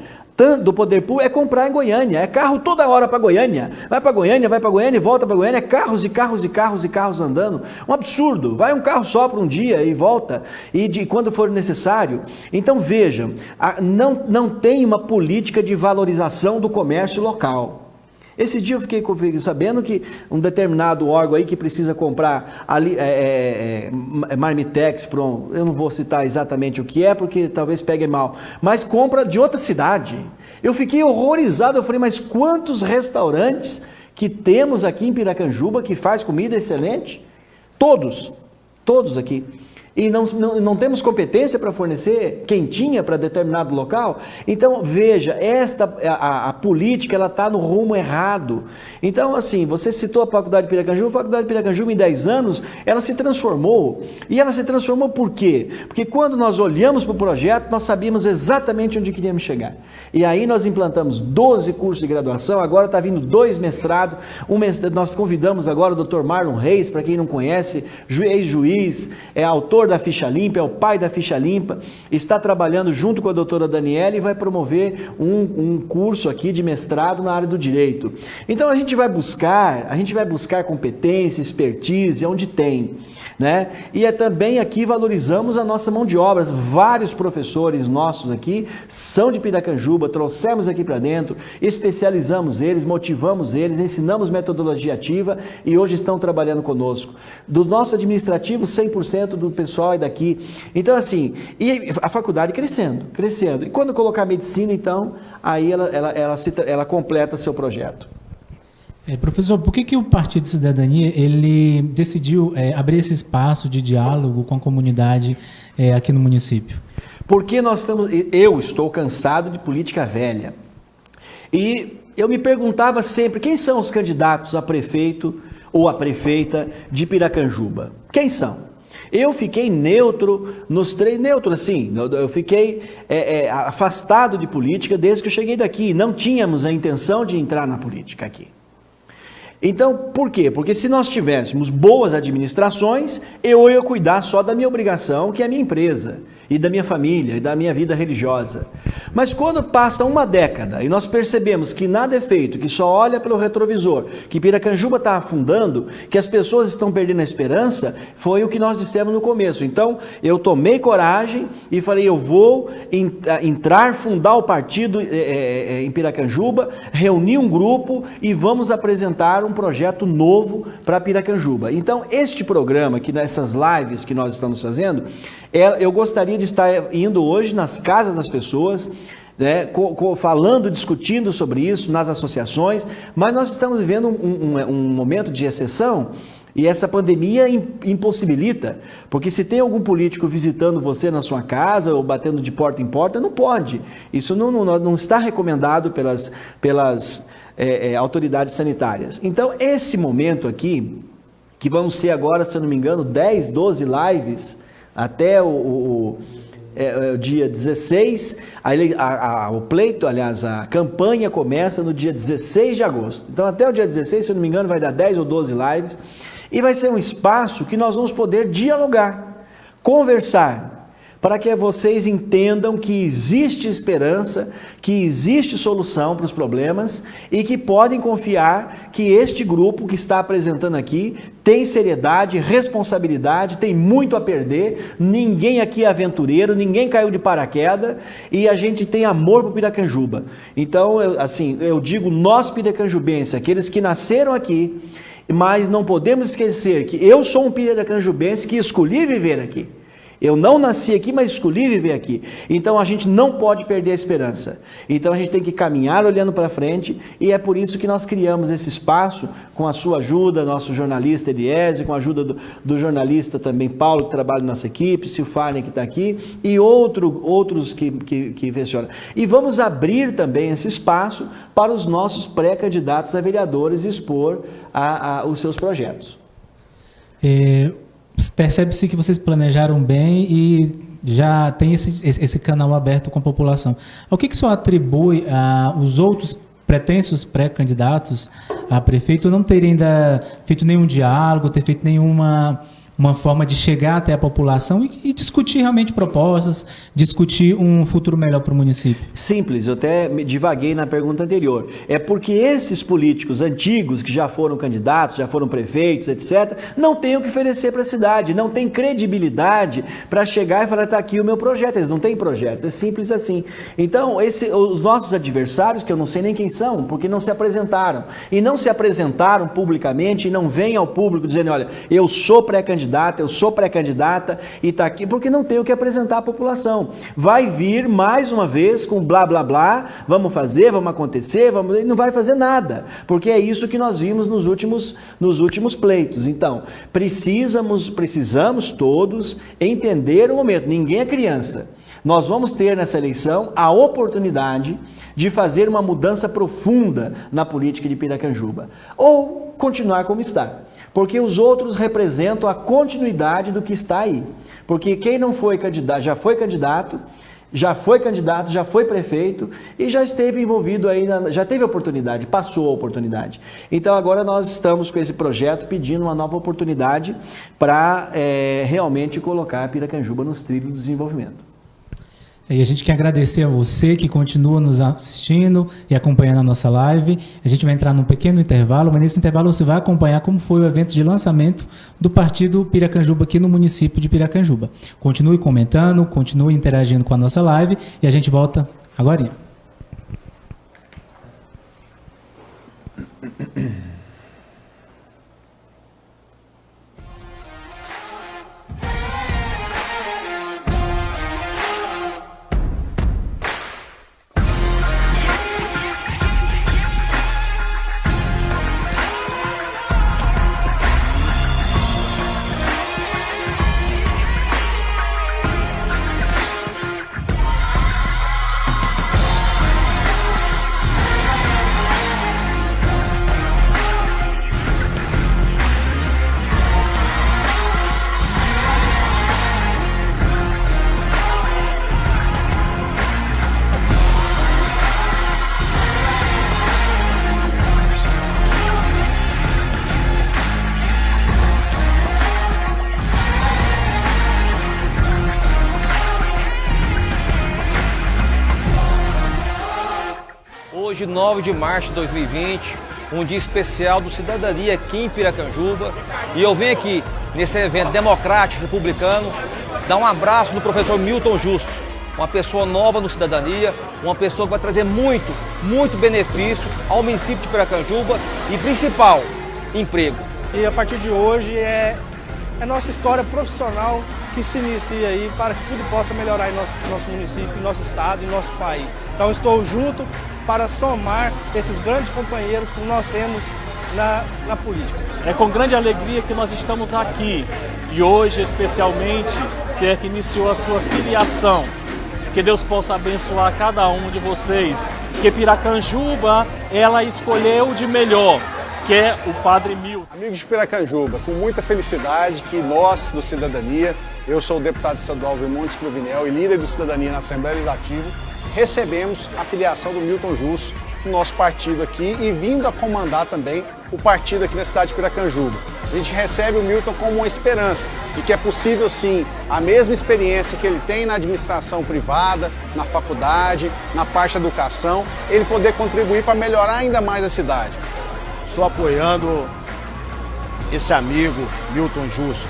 do poder público é comprar em Goiânia, é carro toda hora para Goiânia, vai para Goiânia e volta para Goiânia, é carros e carros e carros e carros andando, um absurdo, vai um carro só para um dia e volta, e quando for necessário. Então veja, não tem uma política de valorização do comércio local. Esse dia eu fiquei sabendo que um determinado órgão aí que precisa comprar ali, Marmitex, eu não vou citar exatamente o que é, porque talvez pegue mal, mas compra de outra cidade. Eu fiquei horrorizado, eu falei, mas quantos restaurantes que temos aqui em Piracanjuba que faz comida excelente? Todos aqui. E não temos competência para fornecer quentinha para determinado local. Então, veja, a política ela está no rumo errado. Então, assim, você citou a Faculdade de Piracanjuba. A Faculdade de Piracanjuba, em 10 anos, ela se transformou. E ela se transformou por quê? Porque quando nós olhamos para o projeto, nós sabíamos exatamente onde queríamos chegar. E aí nós implantamos 12 cursos de graduação, agora está vindo 2 mestrados. Nós convidamos agora o Dr. Marlon Reis, para quem não conhece, ex-juiz, é autor da Ficha Limpa, é o pai da Ficha Limpa, está trabalhando junto com a doutora Daniela e vai promover um curso aqui de mestrado na área do direito. Então a gente vai buscar competência, expertise, onde tem, né? E também aqui valorizamos a nossa mão de obra. Vários professores nossos aqui são de Piracanjuba, trouxemos aqui para dentro, especializamos eles, motivamos eles, ensinamos metodologia ativa e hoje estão trabalhando conosco. Do nosso administrativo, 100% do pessoal é daqui. Então, assim, e a faculdade crescendo. E quando colocar medicina, então, aí ela completa seu projeto. Professor, por que o Partido de Cidadania ele decidiu abrir esse espaço de diálogo com a comunidade aqui no município? Porque eu estou cansado de política velha. E eu me perguntava sempre, quem são os candidatos a prefeito ou a prefeita de Piracanjuba? Quem são? Eu fiquei neutro nos 3, neutro assim, eu fiquei afastado de política desde que eu cheguei daqui. Não tínhamos a intenção de entrar na política aqui. Então, por quê? Porque se nós tivéssemos boas administrações, eu ia cuidar só da minha obrigação, que é a minha empresa, e da minha família, e da minha vida religiosa. Mas quando passa uma década e nós percebemos que nada é feito, que só olha pelo retrovisor, que Piracanjuba está afundando, que as pessoas estão perdendo a esperança, foi o que nós dissemos no começo. Então, eu tomei coragem e falei, eu vou fundar o partido em Piracanjuba, reunir um grupo e vamos apresentar um projeto novo para Piracanjuba. Então, este programa, nessas lives que nós estamos fazendo, eu gostaria de estar indo hoje nas casas das pessoas, né, falando, discutindo sobre isso nas associações, mas nós estamos vivendo um momento de exceção e essa pandemia impossibilita, porque se tem algum político visitando você na sua casa ou batendo de porta em porta, não pode. Isso não está recomendado pelas autoridades sanitárias. Então, esse momento aqui, que vão ser agora, se eu não me engano, 10, 12 lives, até o dia 16, o pleito, aliás, a campanha começa no dia 16 de agosto. Então, até o dia 16, se eu não me engano, vai dar 10 ou 12 lives, e vai ser um espaço que nós vamos poder dialogar, conversar, para que vocês entendam que existe esperança, que existe solução para os problemas e que podem confiar que este grupo que está apresentando aqui tem seriedade, responsabilidade, tem muito a perder, ninguém aqui é aventureiro, ninguém caiu de paraquedas e a gente tem amor para Piracanjuba. Então, eu digo nós piracanjubenses, aqueles que nasceram aqui, mas não podemos esquecer que eu sou um piracanjubense que escolhi viver aqui. Eu não nasci aqui, mas escolhi viver aqui. Então a gente não pode perder a esperança. Então a gente tem que caminhar olhando para frente e é por isso que nós criamos esse espaço com a sua ajuda, nosso jornalista Eliésio, com a ajuda do jornalista também Paulo, que trabalha na nossa equipe, Silfane, que está aqui, e outros que mencionam. E vamos abrir também esse espaço para os nossos pré-candidatos a vereadores expor os seus projetos. Percebe-se que vocês planejaram bem e já tem esse canal aberto com a população. Ao que o senhor atribui os outros pretensos pré-candidatos a prefeito não terem ainda feito nenhum diálogo, ter feito nenhuma uma forma de chegar até a população e discutir realmente propostas, discutir um futuro melhor para o município? Simples, eu até me divaguei na pergunta anterior. É porque esses políticos antigos que já foram candidatos, já foram prefeitos, etc., não têm o que oferecer para a cidade, não têm credibilidade para chegar e falar, está aqui o meu projeto. Eles não têm projeto, é simples assim. Então, os nossos adversários, que eu não sei nem quem são, porque não se apresentaram. E não se apresentaram publicamente e não vêm ao público dizendo, olha, eu sou pré-candidata, eu sou pré-candidata e está aqui, porque não tem o que apresentar à população. Vai vir mais uma vez com blá, blá, blá, vamos fazer, vamos acontecer, não vai fazer nada, porque é isso que nós vimos nos últimos pleitos. Então, precisamos todos entender o momento, ninguém é criança. Nós vamos ter nessa eleição a oportunidade de fazer uma mudança profunda na política de Piracanjuba, ou continuar como está, porque os outros representam a continuidade do que está aí, porque quem não foi candidato, já foi prefeito e já esteve envolvido aí, já teve oportunidade, passou a oportunidade. Então agora nós estamos com esse projeto pedindo uma nova oportunidade para realmente colocar Piracanjuba nos trilhos do desenvolvimento. E a gente quer agradecer a você que continua nos assistindo e acompanhando a nossa live. A gente vai entrar num pequeno intervalo, mas nesse intervalo você vai acompanhar como foi o evento de lançamento do Partido Piracanjuba aqui no município de Piracanjuba. Continue comentando, continue interagindo com a nossa live e a gente volta agora. Hoje, 9 de março de 2020, um dia especial do Cidadania aqui em Piracanjuba. E eu venho aqui, nesse evento democrático, republicano, dar um abraço no professor Milton Justo, uma pessoa nova no Cidadania, uma pessoa que vai trazer muito benefício ao município de Piracanjuba e, principal, emprego. E a partir de hoje é nossa história profissional que se inicia aí para que tudo possa melhorar em nosso município, em nosso estado, em nosso país. Então estou junto para somar esses grandes companheiros que nós temos na política. É com grande alegria que nós estamos aqui e hoje especialmente que é que iniciou a sua filiação. Que Deus possa abençoar cada um de vocês, que Piracanjuba ela escolheu de melhor, que é o Padre Milton. Amigos de Piracanjuba, com muita felicidade que nós do Cidadania, eu sou o deputado estadual Vermontes Cruvinel e líder do Cidadania na Assembleia Legislativa, recebemos a filiação do Milton Justo no nosso partido aqui e vindo a comandar também o partido aqui na cidade de Piracanjuba. A gente recebe o Milton como uma esperança de que é possível sim, a mesma experiência que ele tem na administração privada, na faculdade, na parte da educação, ele poder contribuir para melhorar ainda mais a cidade. Estou apoiando esse amigo Milton Justo,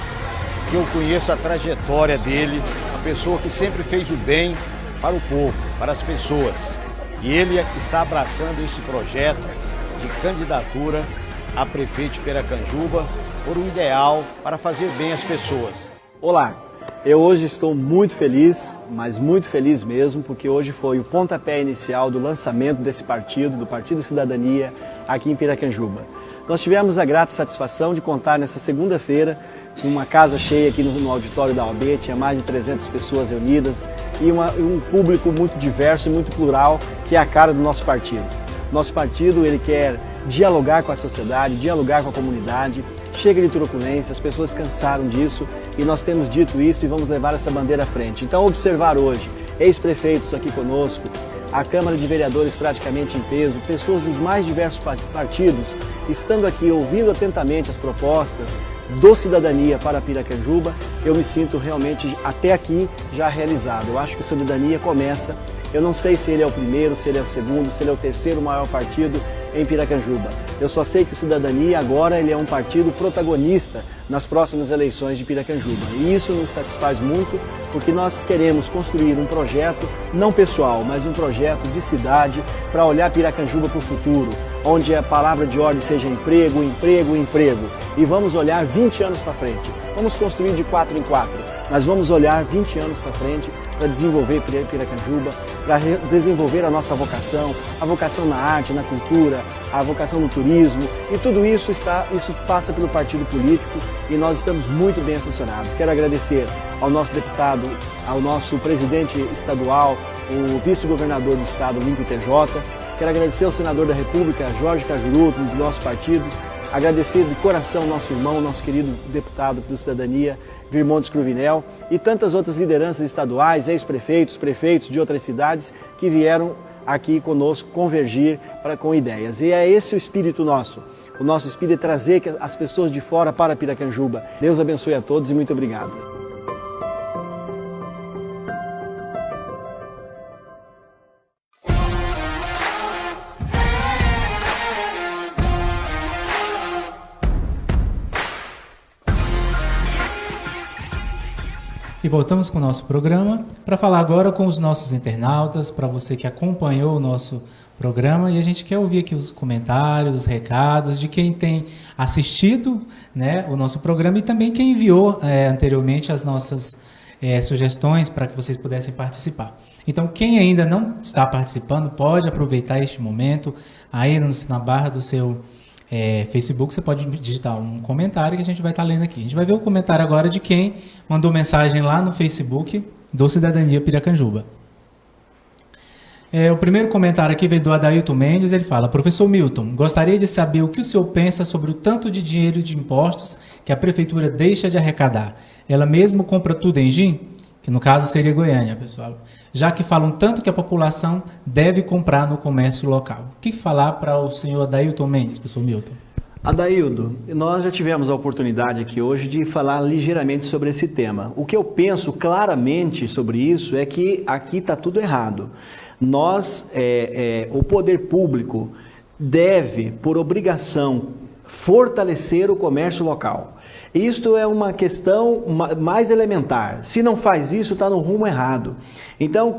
que eu conheço a trajetória dele, a pessoa que sempre fez o bem para o povo, para as pessoas. E ele está abraçando esse projeto de candidatura a prefeito de Piracanjuba por um ideal para fazer bem às pessoas. Olá, eu hoje estou muito feliz, mas muito feliz mesmo, porque hoje foi o pontapé inicial do lançamento desse partido, do Partido Cidadania, aqui em Piracanjuba. Nós tivemos a grata satisfação de contar nessa segunda-feira com uma casa cheia aqui no auditório da OAB, tinha mais de 300 pessoas reunidas e um público muito diverso e muito plural, que é a cara do nosso partido. Nosso partido, ele quer dialogar com a sociedade, dialogar com a comunidade, chega de truculência, as pessoas cansaram disso e nós temos dito isso e vamos levar essa bandeira à frente. Então, observar hoje, ex-prefeitos aqui conosco, a Câmara de Vereadores praticamente em peso, pessoas dos mais diversos partidos, estando aqui ouvindo atentamente as propostas do Cidadania para Piracanjuba, eu me sinto realmente até aqui já realizado. Eu acho que o Cidadania começa, eu não sei se ele é o primeiro, se ele é o segundo, se ele é o terceiro maior partido em Piracanjuba. Eu só sei que o Cidadania agora ele é um partido protagonista nas próximas eleições de Piracanjuba. E isso nos satisfaz muito, porque nós queremos construir um projeto, não pessoal, mas um projeto de cidade para olhar Piracanjuba para o futuro, onde a palavra de ordem seja emprego, emprego, emprego. E vamos olhar 20 anos para frente. Vamos construir de 4 em 4, mas vamos olhar 20 anos para frente para desenvolver Piracanjuba, para desenvolver a nossa vocação, a vocação na arte, na cultura, a vocação no turismo, e tudo isso passa pelo partido político e nós estamos muito bem assessorados. Quero agradecer ao nosso deputado, ao nosso presidente estadual, o vice-governador do estado, Olímpio TJ, quero agradecer ao senador da República, Jorge Cajuruto, dos nossos partidos, agradecer de coração ao nosso irmão, nosso querido deputado do Cidadania, Virmontes Cruvinel, e tantas outras lideranças estaduais, ex-prefeitos, prefeitos de outras cidades que vieram aqui conosco convergir com ideias. E é esse o espírito nosso. O nosso espírito é trazer as pessoas de fora para Piracanjuba. Deus abençoe a todos e muito obrigado. E voltamos com o nosso programa para falar agora com os nossos internautas, para você que acompanhou o nosso programa, e a gente quer ouvir aqui os comentários, os recados de quem tem assistido, né, o nosso programa e também quem enviou anteriormente as nossas sugestões para que vocês pudessem participar. Então, quem ainda não está participando, pode aproveitar este momento aí na barra do seu Facebook, você pode digitar um comentário que a gente vai estar lendo aqui. A gente vai ver o comentário agora de quem mandou mensagem lá no Facebook do Cidadania Piracanjuba. O primeiro comentário aqui vem do Adailton Mendes, ele fala: Professor Milton, gostaria de saber o que o senhor pensa sobre o tanto de dinheiro de impostos que a Prefeitura deixa de arrecadar. Ela mesmo compra tudo em GIM? Que no caso seria Goiânia, pessoal. Já que falam tanto que a população deve comprar no comércio local. O que falar para o senhor Adailton Mendes, professor Milton? Adaildo, nós já tivemos a oportunidade aqui hoje de falar ligeiramente sobre esse tema. O que eu penso claramente sobre isso é que aqui está tudo errado. O poder público deve, por obrigação, fortalecer o comércio local. Isto é uma questão mais elementar. Se não faz isso, está no rumo errado. Então,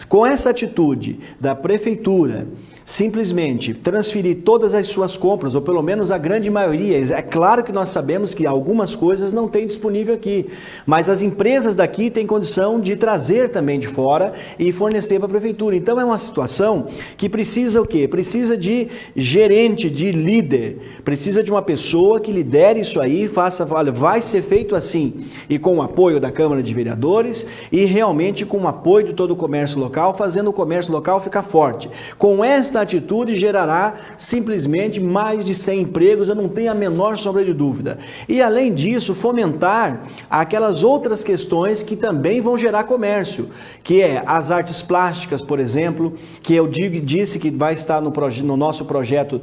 com essa atitude da prefeitura, simplesmente transferir todas as suas compras, ou pelo menos a grande maioria, é claro que nós sabemos que algumas coisas não tem disponível aqui, mas as empresas daqui têm condição de trazer também de fora e fornecer para a prefeitura. Então é uma situação que precisa o quê? Precisa de gerente, de líder, precisa de uma pessoa que lidere isso aí, faça, olha, vai ser feito assim, e com o apoio da Câmara de Vereadores e realmente com o apoio de todo o comércio local, fazendo o comércio local ficar forte. Com esta atitude gerará simplesmente mais de 100 empregos, eu não tenho a menor sombra de dúvida. E além disso, fomentar aquelas outras questões que também vão gerar comércio, que é as artes plásticas, por exemplo, que eu disse que vai estar no nosso projeto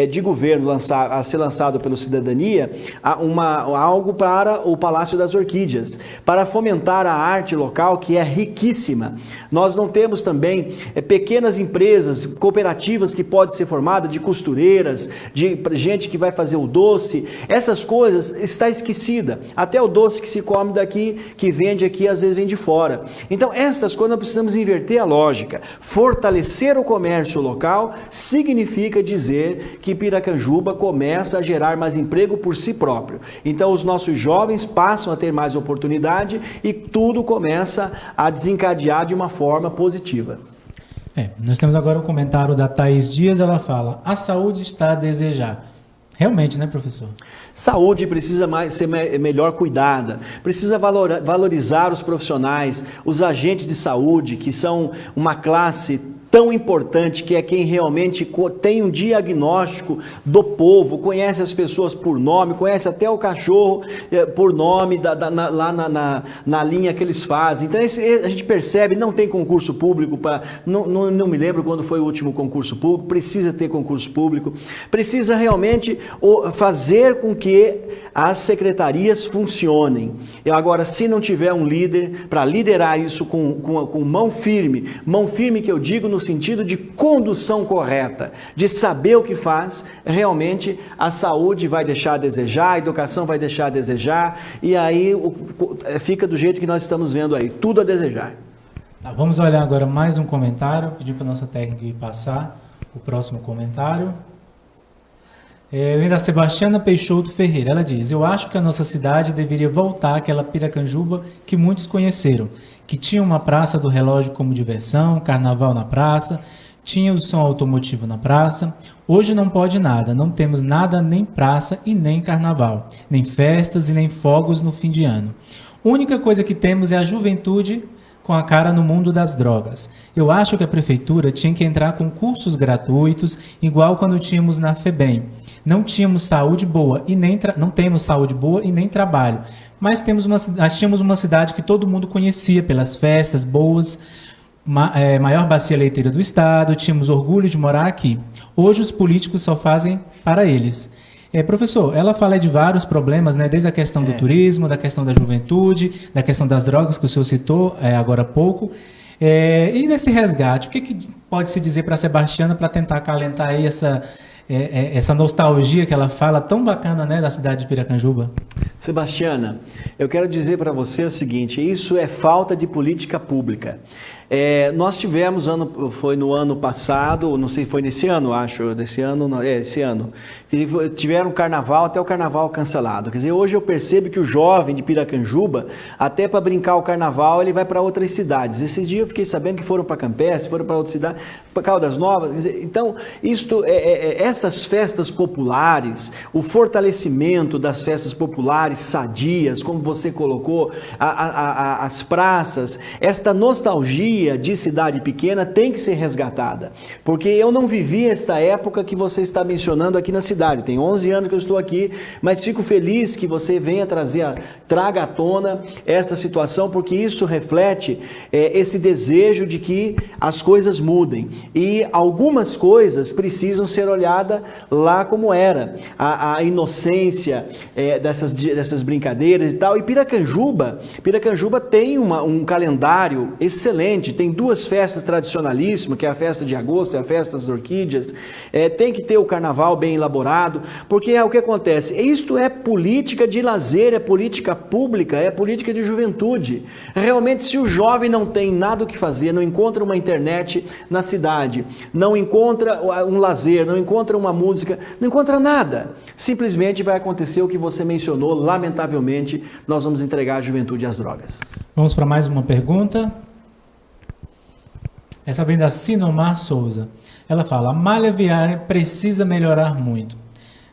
de governo a ser lançado pelo Cidadania, algo para o Palácio das Orquídeas, para fomentar a arte local, que é riquíssima. Nós não temos também pequenas empresas, cooperativas que podem ser formadas, de costureiras, de gente que vai fazer o doce. Essas coisas está esquecida. Até o doce que se come daqui, que vende aqui, às vezes vem de fora. Então, estas coisas nós precisamos inverter a lógica. Fortalecer o comércio local significa dizer que Piracanjuba começa a gerar mais emprego por si próprio. Então, os nossos jovens passam a ter mais oportunidade e tudo começa a desencadear de uma forma positiva. Nós temos agora o comentário da Thaís Dias, ela fala: a saúde está a desejar. Realmente, né, professor? Saúde precisa ser melhor cuidada, precisa valorizar os profissionais, os agentes de saúde, que são uma classe tão importante, que é quem realmente tem um diagnóstico do povo, conhece as pessoas por nome, conhece até o cachorro por nome, lá na linha que eles fazem. Então a gente percebe, não tem concurso público, não me lembro quando foi o último concurso público, precisa ter concurso público, precisa realmente fazer com que as secretarias funcionem. E agora, se não tiver um líder para liderar isso com mão firme que eu digo no sentido de condução correta, de saber o que faz, realmente a saúde vai deixar a desejar, a educação vai deixar a desejar, e aí fica do jeito que nós estamos vendo aí, tudo a desejar. Tá, vamos olhar agora mais um comentário, pedir para a nossa técnica passar o próximo comentário. Vem da Sebastiana Peixoto Ferreira. Ela diz: eu acho que a nossa cidade deveria voltar àquela Piracanjuba que muitos conheceram, que tinha uma praça do relógio como diversão, carnaval na praça, tinha o som automotivo na praça. Hoje não pode nada, não temos nada, nem praça e nem carnaval, nem festas e nem fogos no fim de ano. A única coisa que temos é a juventude com a cara no mundo das drogas. Eu acho que a prefeitura tinha que entrar com cursos gratuitos, igual quando tínhamos na FEBEM. Não tínhamos saúde boa e não temos saúde boa e nem trabalho, mas tínhamos uma cidade que todo mundo conhecia pelas festas boas, maior bacia leiteira do estado, tínhamos orgulho de morar aqui. Hoje os políticos só fazem para eles. Professor, ela fala de vários problemas, né? Desde a questão do turismo, da questão da juventude, da questão das drogas que o senhor citou agora há pouco. E nesse resgate, o que pode se dizer para a Sebastiana para tentar acalentar aí essa nostalgia que ela fala tão bacana, né, da cidade de Piracanjuba? Sebastiana, eu quero dizer para você o seguinte: isso é falta de política pública. Nós tivemos, foi no ano passado, não sei, foi nesse ano, acho, esse ano, que tiveram carnaval, até o carnaval cancelado. Quer dizer, hoje eu percebo que o jovem de Piracanjuba, até para brincar o carnaval, ele vai para outras cidades. Esses dias eu fiquei sabendo que foram para Campestre, foram para outra cidade, para Caldas Novas. Quer dizer, então, essas festas populares, o fortalecimento das festas populares sadias, como você colocou, as praças, esta nostalgia de cidade pequena tem que ser resgatada, porque eu não vivi esta época que você está mencionando aqui na cidade. Tem 11 anos que eu estou aqui, mas fico feliz que você venha traga à tona essa situação, porque isso reflete esse desejo de que as coisas mudem, e algumas coisas precisam ser olhadas lá como era, a inocência dessas brincadeiras e tal. E Piracanjuba tem um calendário excelente, tem duas festas tradicionalíssimas, que é a festa de agosto e a festa das orquídeas, tem que ter o carnaval bem elaborado, porque o que acontece? Isto é política de lazer, é política pública, é política de juventude. Realmente, se o jovem não tem nada o que fazer, não encontra uma internet na cidade, não encontra um lazer, não encontra uma música, não encontra nada, simplesmente vai acontecer o que você mencionou. Lamentavelmente, nós vamos entregar a juventude às drogas. Vamos para mais uma pergunta. Essa vem da Sinomar Souza. Ela fala: a malha viária precisa melhorar muito.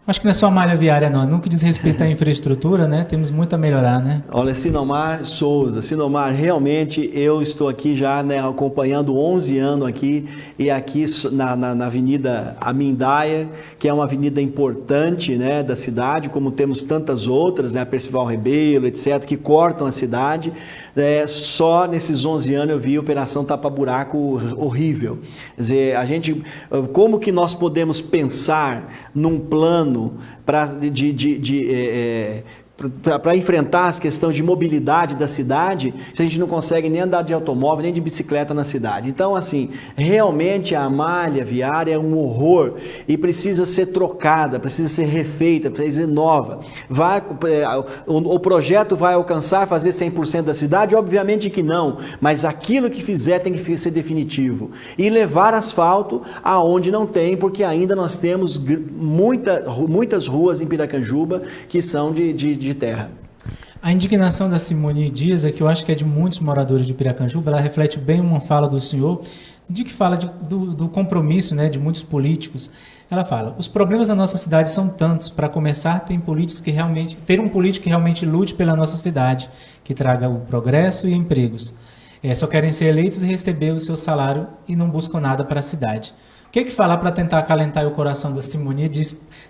Acho que não é só a malha viária, não. No que diz respeito à infraestrutura, né? Temos muito a melhorar, né? Olha, Sinomar Souza. Sinomar, realmente eu estou aqui já, né, acompanhando 11 anos aqui, e aqui na Avenida Amindaia, que é uma avenida importante, né, da cidade, como temos tantas outras, né, a Percival Ribeiro, etc., que cortam a cidade. Só nesses 11 anos eu vi a Operação Tapa Buraco horrível. Quer dizer, como que nós podemos pensar num plano para enfrentar as questões de mobilidade da cidade, se a gente não consegue nem andar de automóvel, nem de bicicleta na cidade? Então, assim, realmente a malha viária é um horror e precisa ser trocada, precisa ser refeita, precisa ser nova. O projeto vai alcançar fazer 100% da cidade? Obviamente que não, mas aquilo que fizer tem que ser definitivo. E levar asfalto aonde não tem, porque ainda nós temos muitas ruas em Piracanjuba que são de terra. A indignação da Simone Dias, que eu acho que é de muitos moradores de Piracanjuba, ela reflete bem uma fala do senhor, que fala do compromisso, né, de muitos políticos. Ela fala: os problemas da nossa cidade são tantos. Para começar, ter um político que realmente lute pela nossa cidade, que traga o progresso e empregos. só querem ser eleitos e receber o seu salário e não buscam nada para a cidade. O que falar para tentar acalentar o coração da Simone,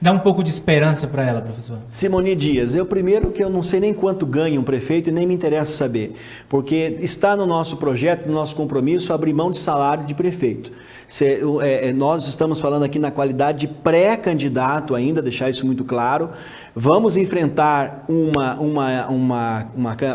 dar um pouco de esperança para ela, professor? Simone Dias, primeiro que eu não sei nem quanto ganha um prefeito e nem me interessa saber, porque está no nosso projeto, no nosso compromisso, abrir mão de salário de prefeito. Nós estamos falando aqui na qualidade de pré-candidato ainda, deixar isso muito claro. Vamos enfrentar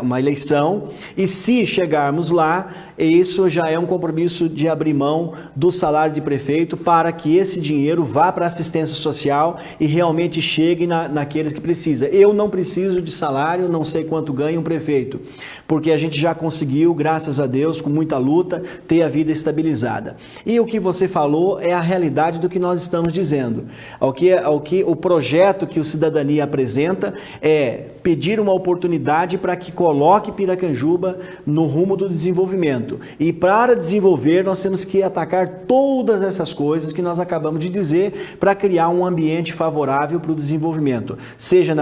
uma eleição e se chegarmos lá, isso já é um compromisso de abrir mão do salário de prefeito para que esse dinheiro vá para a assistência social e realmente chegue naqueles que precisam. Eu não preciso de salário, não sei quanto ganha um prefeito, porque a gente já conseguiu, graças a Deus, com muita luta, ter a vida estabilizada. E o que você falou é a realidade do que nós estamos dizendo. O projeto que o Cidadania apresenta é pedir uma oportunidade para que coloque Piracanjuba no rumo do desenvolvimento. E para desenvolver, nós temos que atacar todas essas coisas que nós acabamos de dizer para criar um ambiente favorável para o desenvolvimento. Seja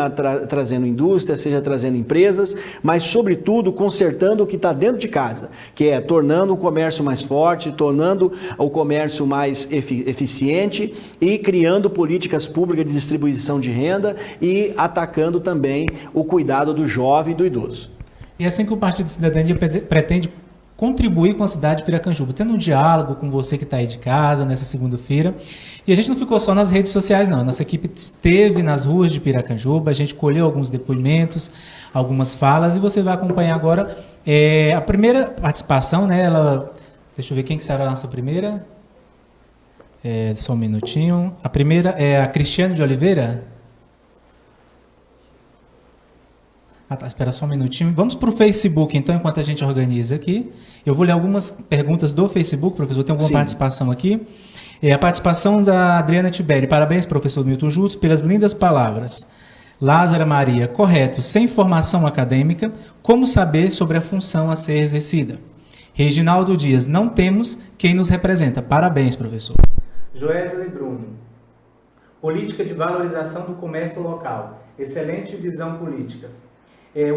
trazendo indústria, seja trazendo empresas, mas sobretudo consertando o que está dentro de casa, que é tornando o comércio mais forte, tornando o comércio mais eficiente e criando políticas públicas de distribuição de renda e atacando também o cuidado do jovem e do idoso. E assim que o Partido Cidadania pretende contribuir com a cidade de Piracanjuba, tendo um diálogo com você que está aí de casa nessa segunda-feira. E a gente não ficou só nas redes sociais, não. A nossa equipe esteve nas ruas de Piracanjuba, a gente colheu alguns depoimentos, algumas falas, e você vai acompanhar agora a primeira participação, né? Deixa eu ver quem que será a nossa primeira. Só um minutinho. A primeira é a Cristiane de Oliveira. Espera só um minutinho. Vamos para o Facebook, então, enquanto a gente organiza aqui. Eu vou ler algumas perguntas do Facebook, professor. Tem alguma participação aqui? A participação da Adriana Tiberi. Parabéns, professor Milton Justo, pelas lindas palavras. Lázara Maria, correto. Sem formação acadêmica, como saber sobre a função a ser exercida? Reginaldo Dias, não temos quem nos representa. Parabéns, professor. Joesley Bruno. Política de valorização do comércio local. Excelente visão política.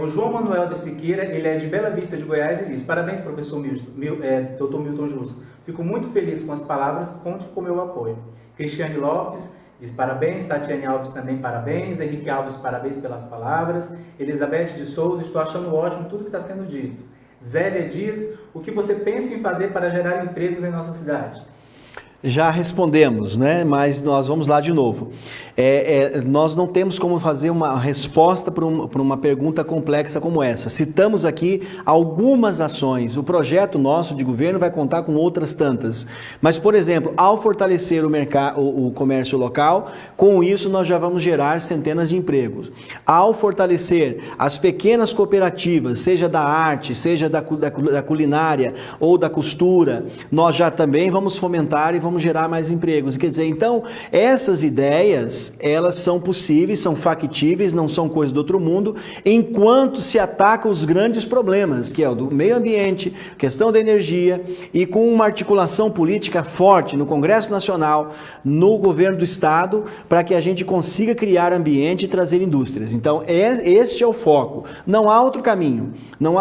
O João Manuel de Siqueira, ele é de Bela Vista de Goiás e diz: parabéns, professor Dr. Milton Justo. Fico muito feliz com as palavras, conte com o meu apoio. Cristiane Lopes diz parabéns, Tatiane Alves também parabéns, Henrique Alves parabéns pelas palavras, Elizabeth de Souza, estou achando ótimo tudo que está sendo dito. Zélia Dias, o que você pensa em fazer para gerar empregos em nossa cidade? Já respondemos, né? Mas nós vamos lá de novo. Nós não temos como fazer uma resposta para uma pergunta complexa como essa. Citamos aqui algumas ações. O projeto nosso de governo vai contar com outras tantas. Mas, por exemplo, ao fortalecer o comércio local, com isso nós já vamos gerar centenas de empregos. Ao fortalecer as pequenas cooperativas, seja da arte, seja da culinária ou da costura, nós já também vamos fomentar e vamos gerar mais empregos. Quer dizer, então, essas ideias, elas são possíveis, são factíveis, não são coisa do outro mundo, enquanto se ataca os grandes problemas, que é o do meio ambiente, questão da energia, e com uma articulação política forte no Congresso Nacional, no governo do Estado, para que a gente consiga criar ambiente e trazer indústrias. Então, este é o foco. Não há outro caminho.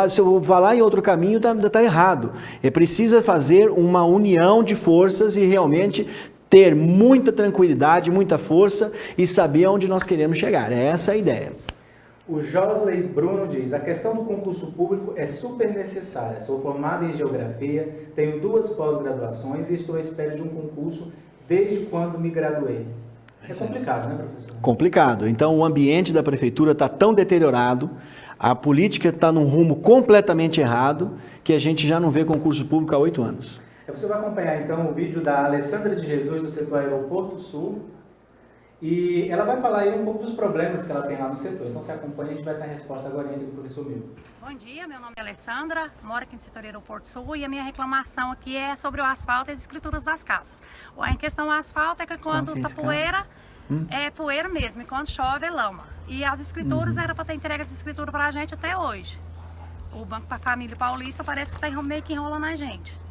Se eu falar em outro caminho, está errado. É preciso fazer uma união de forças e realmente ter muita tranquilidade, muita força e saber onde nós queremos chegar. É essa a ideia. O Josley Bruno diz: a questão do concurso público é super necessária. Sou formado em Geografia, tenho 2 pós-graduações e estou à espera de um concurso desde quando me graduei. É complicado, né, professor? Complicado. Então, o ambiente da prefeitura está tão deteriorado, a política está num rumo completamente errado, que a gente já não vê concurso público há 8 anos. Você vai acompanhar então o vídeo da Alessandra de Jesus do setor Aeroporto Sul e ela vai falar aí um pouco dos problemas que ela tem lá no setor. Então você acompanha, a gente vai ter a resposta agora do professor Milton. Bom dia, meu nome é Alessandra, moro aqui no setor Aeroporto Sul e a minha reclamação aqui é sobre o asfalto e as escrituras das casas. Em questão do asfalto é que quando tá poeira, é poeira mesmo, e quando chove é lama. E as escrituras era para ter entregue essa escritura para a gente até hoje. O Banco da Família Paulista parece que está meio que enrolando a gente.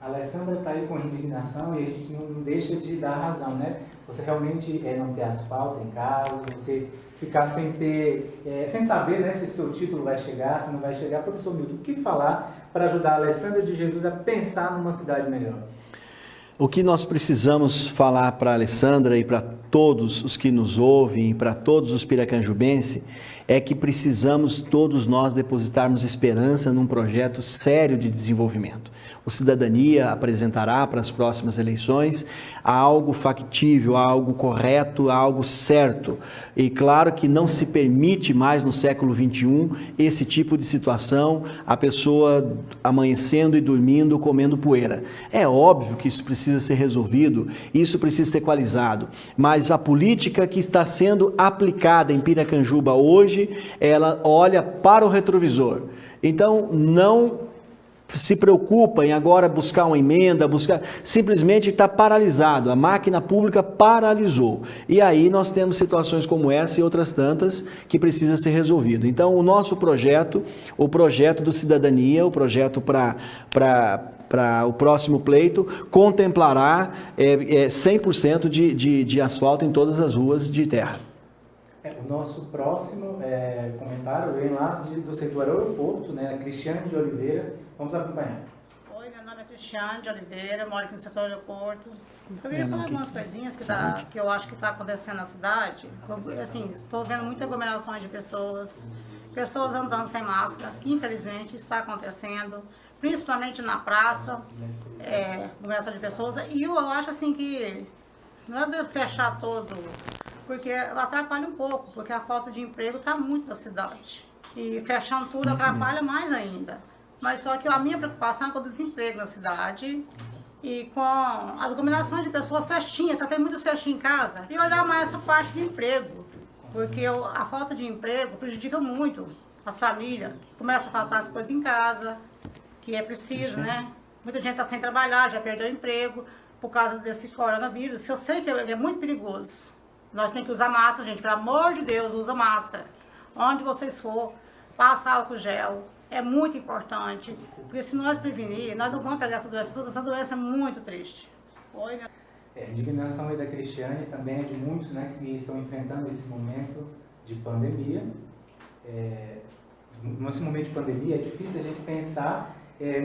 A Alessandra está aí com indignação e a gente não deixa de dar razão, né? você realmente não ter asfalto em casa, você ficar sem saber, né, se seu título vai chegar, se não vai chegar. Professor Milton, o que falar para ajudar a Alessandra de Jesus a pensar numa cidade melhor? O que nós precisamos falar para a Alessandra e para todos os que nos ouvem, e para todos os piracanjubenses, é que precisamos todos nós depositarmos esperança num projeto sério de desenvolvimento. O Cidadania apresentará para as próximas eleições algo factível, algo correto, algo certo. E claro que não se permite mais no século XXI esse tipo de situação, a pessoa amanhecendo e dormindo, comendo poeira. É óbvio que isso precisa ser resolvido, isso precisa ser equalizado, mas a política que está sendo aplicada em Piracanjuba hoje, ela olha para o retrovisor. Então, não se preocupa em agora buscar uma emenda, simplesmente está paralisado, a máquina pública paralisou. E aí nós temos situações como essa e outras tantas que precisa ser resolvido. Então o nosso projeto, o projeto do Cidadania, o projeto para o próximo pleito, contemplará 100% de asfalto em todas as ruas de terra. O nosso próximo comentário vem lá do setor aeroporto, né, a Cristiane de Oliveira. Vamos acompanhar. Oi, meu nome é Cristiane de Oliveira, moro aqui no setor aeroporto. Eu queria falar algumas coisinhas que eu acho que está acontecendo na cidade. Assim, estou vendo muita aglomeração de pessoas andando sem máscara, infelizmente está acontecendo, principalmente na praça, aglomeração de pessoas. E eu acho assim que não é de fechar todo, porque atrapalha um pouco, porque a falta de emprego está muito na cidade. E fechando tudo atrapalha mais ainda. Mas só que a minha preocupação é com o desemprego na cidade e com as aglomerações de pessoas festinhas, está tendo muita festinha em casa. E olhar mais essa parte de emprego, porque a falta de emprego prejudica muito as famílias. Começa a faltar as coisas em casa, que é preciso, né? Muita gente está sem trabalhar, já perdeu o emprego por causa desse coronavírus. Eu sei que é muito perigoso. Nós temos que usar máscara, gente. Pelo amor de Deus, usa máscara. Onde vocês for, passa álcool gel. É muito importante. Porque se nós prevenir, nós não vamos pegar essa doença. Essa doença é muito triste. Oi, minha... A indignação aí da Cristiane também é de muitos, né, que estão enfrentando esse momento de pandemia. Nesse momento de pandemia é difícil a gente pensar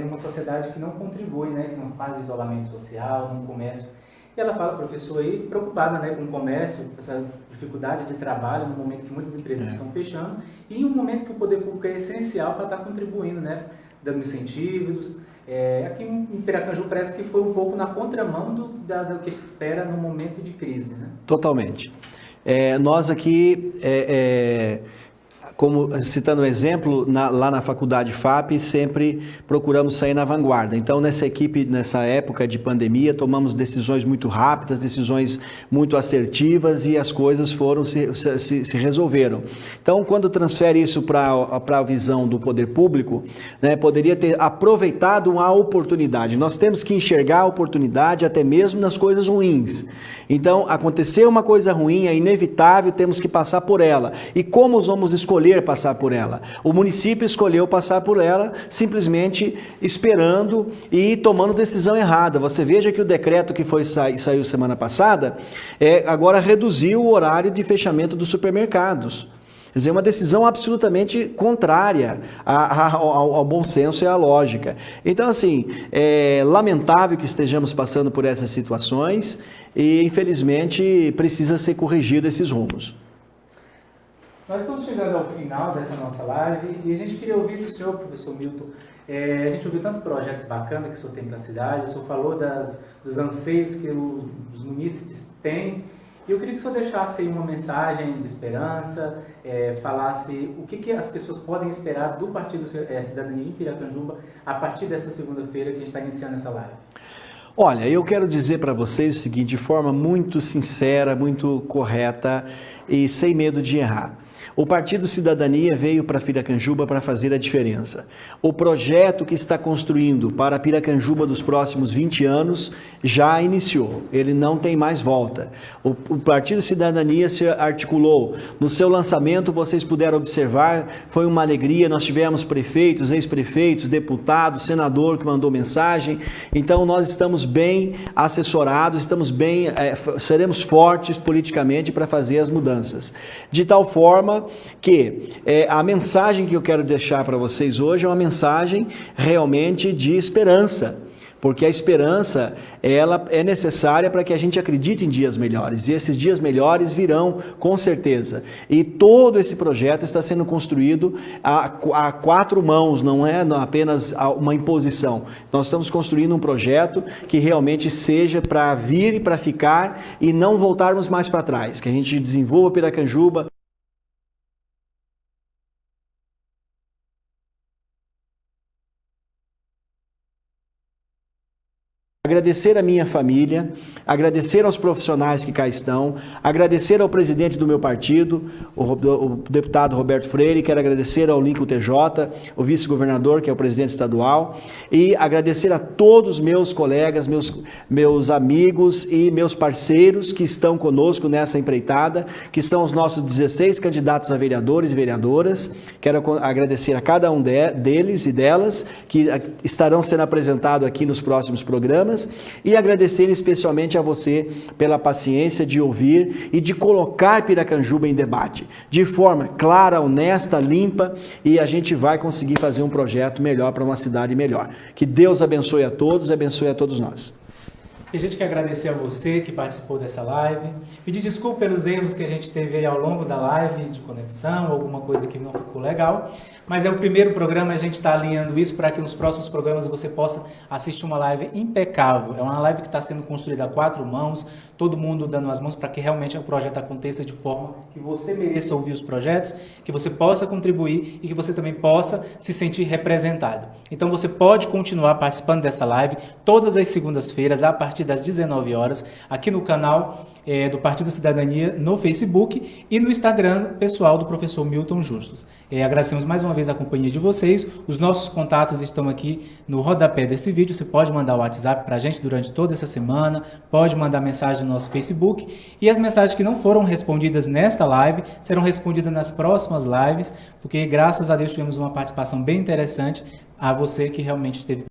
numa sociedade que não contribui, né, que não faz isolamento social, num comércio. E ela fala, professor, aí, preocupada, né, com o comércio, com essa dificuldade de trabalho, no momento que muitas empresas estão fechando, e um momento que o poder público é essencial para estar contribuindo, né, dando incentivos. Aqui em Piracanjuba parece que foi um pouco na contramão do que se espera no momento de crise, né? Totalmente. Nós aqui... como citando um exemplo, lá na faculdade FAP, sempre procuramos sair na vanguarda. Então, nessa época de pandemia, tomamos decisões muito rápidas, decisões muito assertivas e as coisas se resolveram. Então, quando transfere isso para a visão do poder público, né, poderia ter aproveitado a oportunidade. Nós temos que enxergar a oportunidade até mesmo nas coisas ruins. Então, aconteceu uma coisa ruim, é inevitável, temos que passar por ela. E como vamos escolher passar por ela? O município escolheu passar por ela simplesmente esperando e tomando decisão errada. Você veja que o decreto que saiu semana passada agora reduziu o horário de fechamento dos supermercados. Quer dizer, uma decisão absolutamente contrária ao bom senso e à lógica. Então, assim, é lamentável que estejamos passando por essas situações e, infelizmente, precisa ser corrigido esses rumos. Nós estamos chegando ao final dessa nossa live e a gente queria ouvir do senhor, professor Milton. A gente ouviu tanto projeto bacana que o senhor tem para a cidade, o senhor falou dos anseios que os munícipes têm. E eu queria que o senhor deixasse aí uma mensagem de esperança, falasse o que as pessoas podem esperar do Partido Cidadania em Piracanjuba a partir dessa segunda-feira que a gente está iniciando essa live. Olha, eu quero dizer para vocês o seguinte, de forma muito sincera, muito correta e sem medo de errar. O Partido Cidadania veio para Piracanjuba para fazer a diferença. O projeto que está construindo para Piracanjuba dos próximos 20 anos já iniciou, ele não tem mais volta. O Partido Cidadania se articulou. No seu lançamento, vocês puderam observar, foi uma alegria, nós tivemos prefeitos, ex-prefeitos, deputados, senador que mandou mensagem. Então nós estamos bem assessorados, estamos bem, seremos fortes politicamente para fazer as mudanças. De tal forma que a mensagem que eu quero deixar para vocês hoje é uma mensagem realmente de esperança. Porque a esperança, ela é necessária para que a gente acredite em dias melhores. E esses dias melhores virão, com certeza. E todo esse projeto está sendo construído a 4 mãos, não é apenas uma imposição. Nós estamos construindo um projeto que realmente seja para vir e para ficar e não voltarmos mais para trás. Que a gente desenvolva Piracanjuba. Agradecer a minha família, agradecer aos profissionais que cá estão, agradecer ao presidente do meu partido, o deputado Roberto Freire, quero agradecer ao Lincoln TJ, o vice-governador, que é o presidente estadual, e agradecer a todos os meus colegas, meus amigos e meus parceiros que estão conosco nessa empreitada, que são os nossos 16 candidatos a vereadores e vereadoras. Quero agradecer a cada um deles e delas, que estarão sendo apresentados aqui nos próximos programas. E agradecer especialmente a você pela paciência de ouvir e de colocar Piracanjuba em debate, de forma clara, honesta, limpa, e a gente vai conseguir fazer um projeto melhor para uma cidade melhor. Que Deus abençoe a todos e abençoe a todos nós. E a gente quer agradecer a você que participou dessa live, pedir desculpa pelos erros que a gente teve aí ao longo da live de conexão, alguma coisa que não ficou legal, mas é o primeiro programa, a gente está alinhando isso para que nos próximos programas você possa assistir uma live impecável. É uma live que está sendo construída a 4 mãos, todo mundo dando as mãos para que realmente o projeto aconteça de forma que você mereça ouvir os projetos, que você possa contribuir e que você também possa se sentir representado. Então você pode continuar participando dessa live todas as segundas-feiras, a partir das 19 horas, aqui no canal do Partido Cidadania, no Facebook e no Instagram pessoal do professor Milton Justus. Agradecemos mais uma vez a companhia de vocês, os nossos contatos estão aqui no rodapé desse vídeo, você pode mandar o WhatsApp para a gente durante toda essa semana, pode mandar mensagem no nosso Facebook, e as mensagens que não foram respondidas nesta live serão respondidas nas próximas lives, porque graças a Deus tivemos uma participação bem interessante, a você que realmente esteve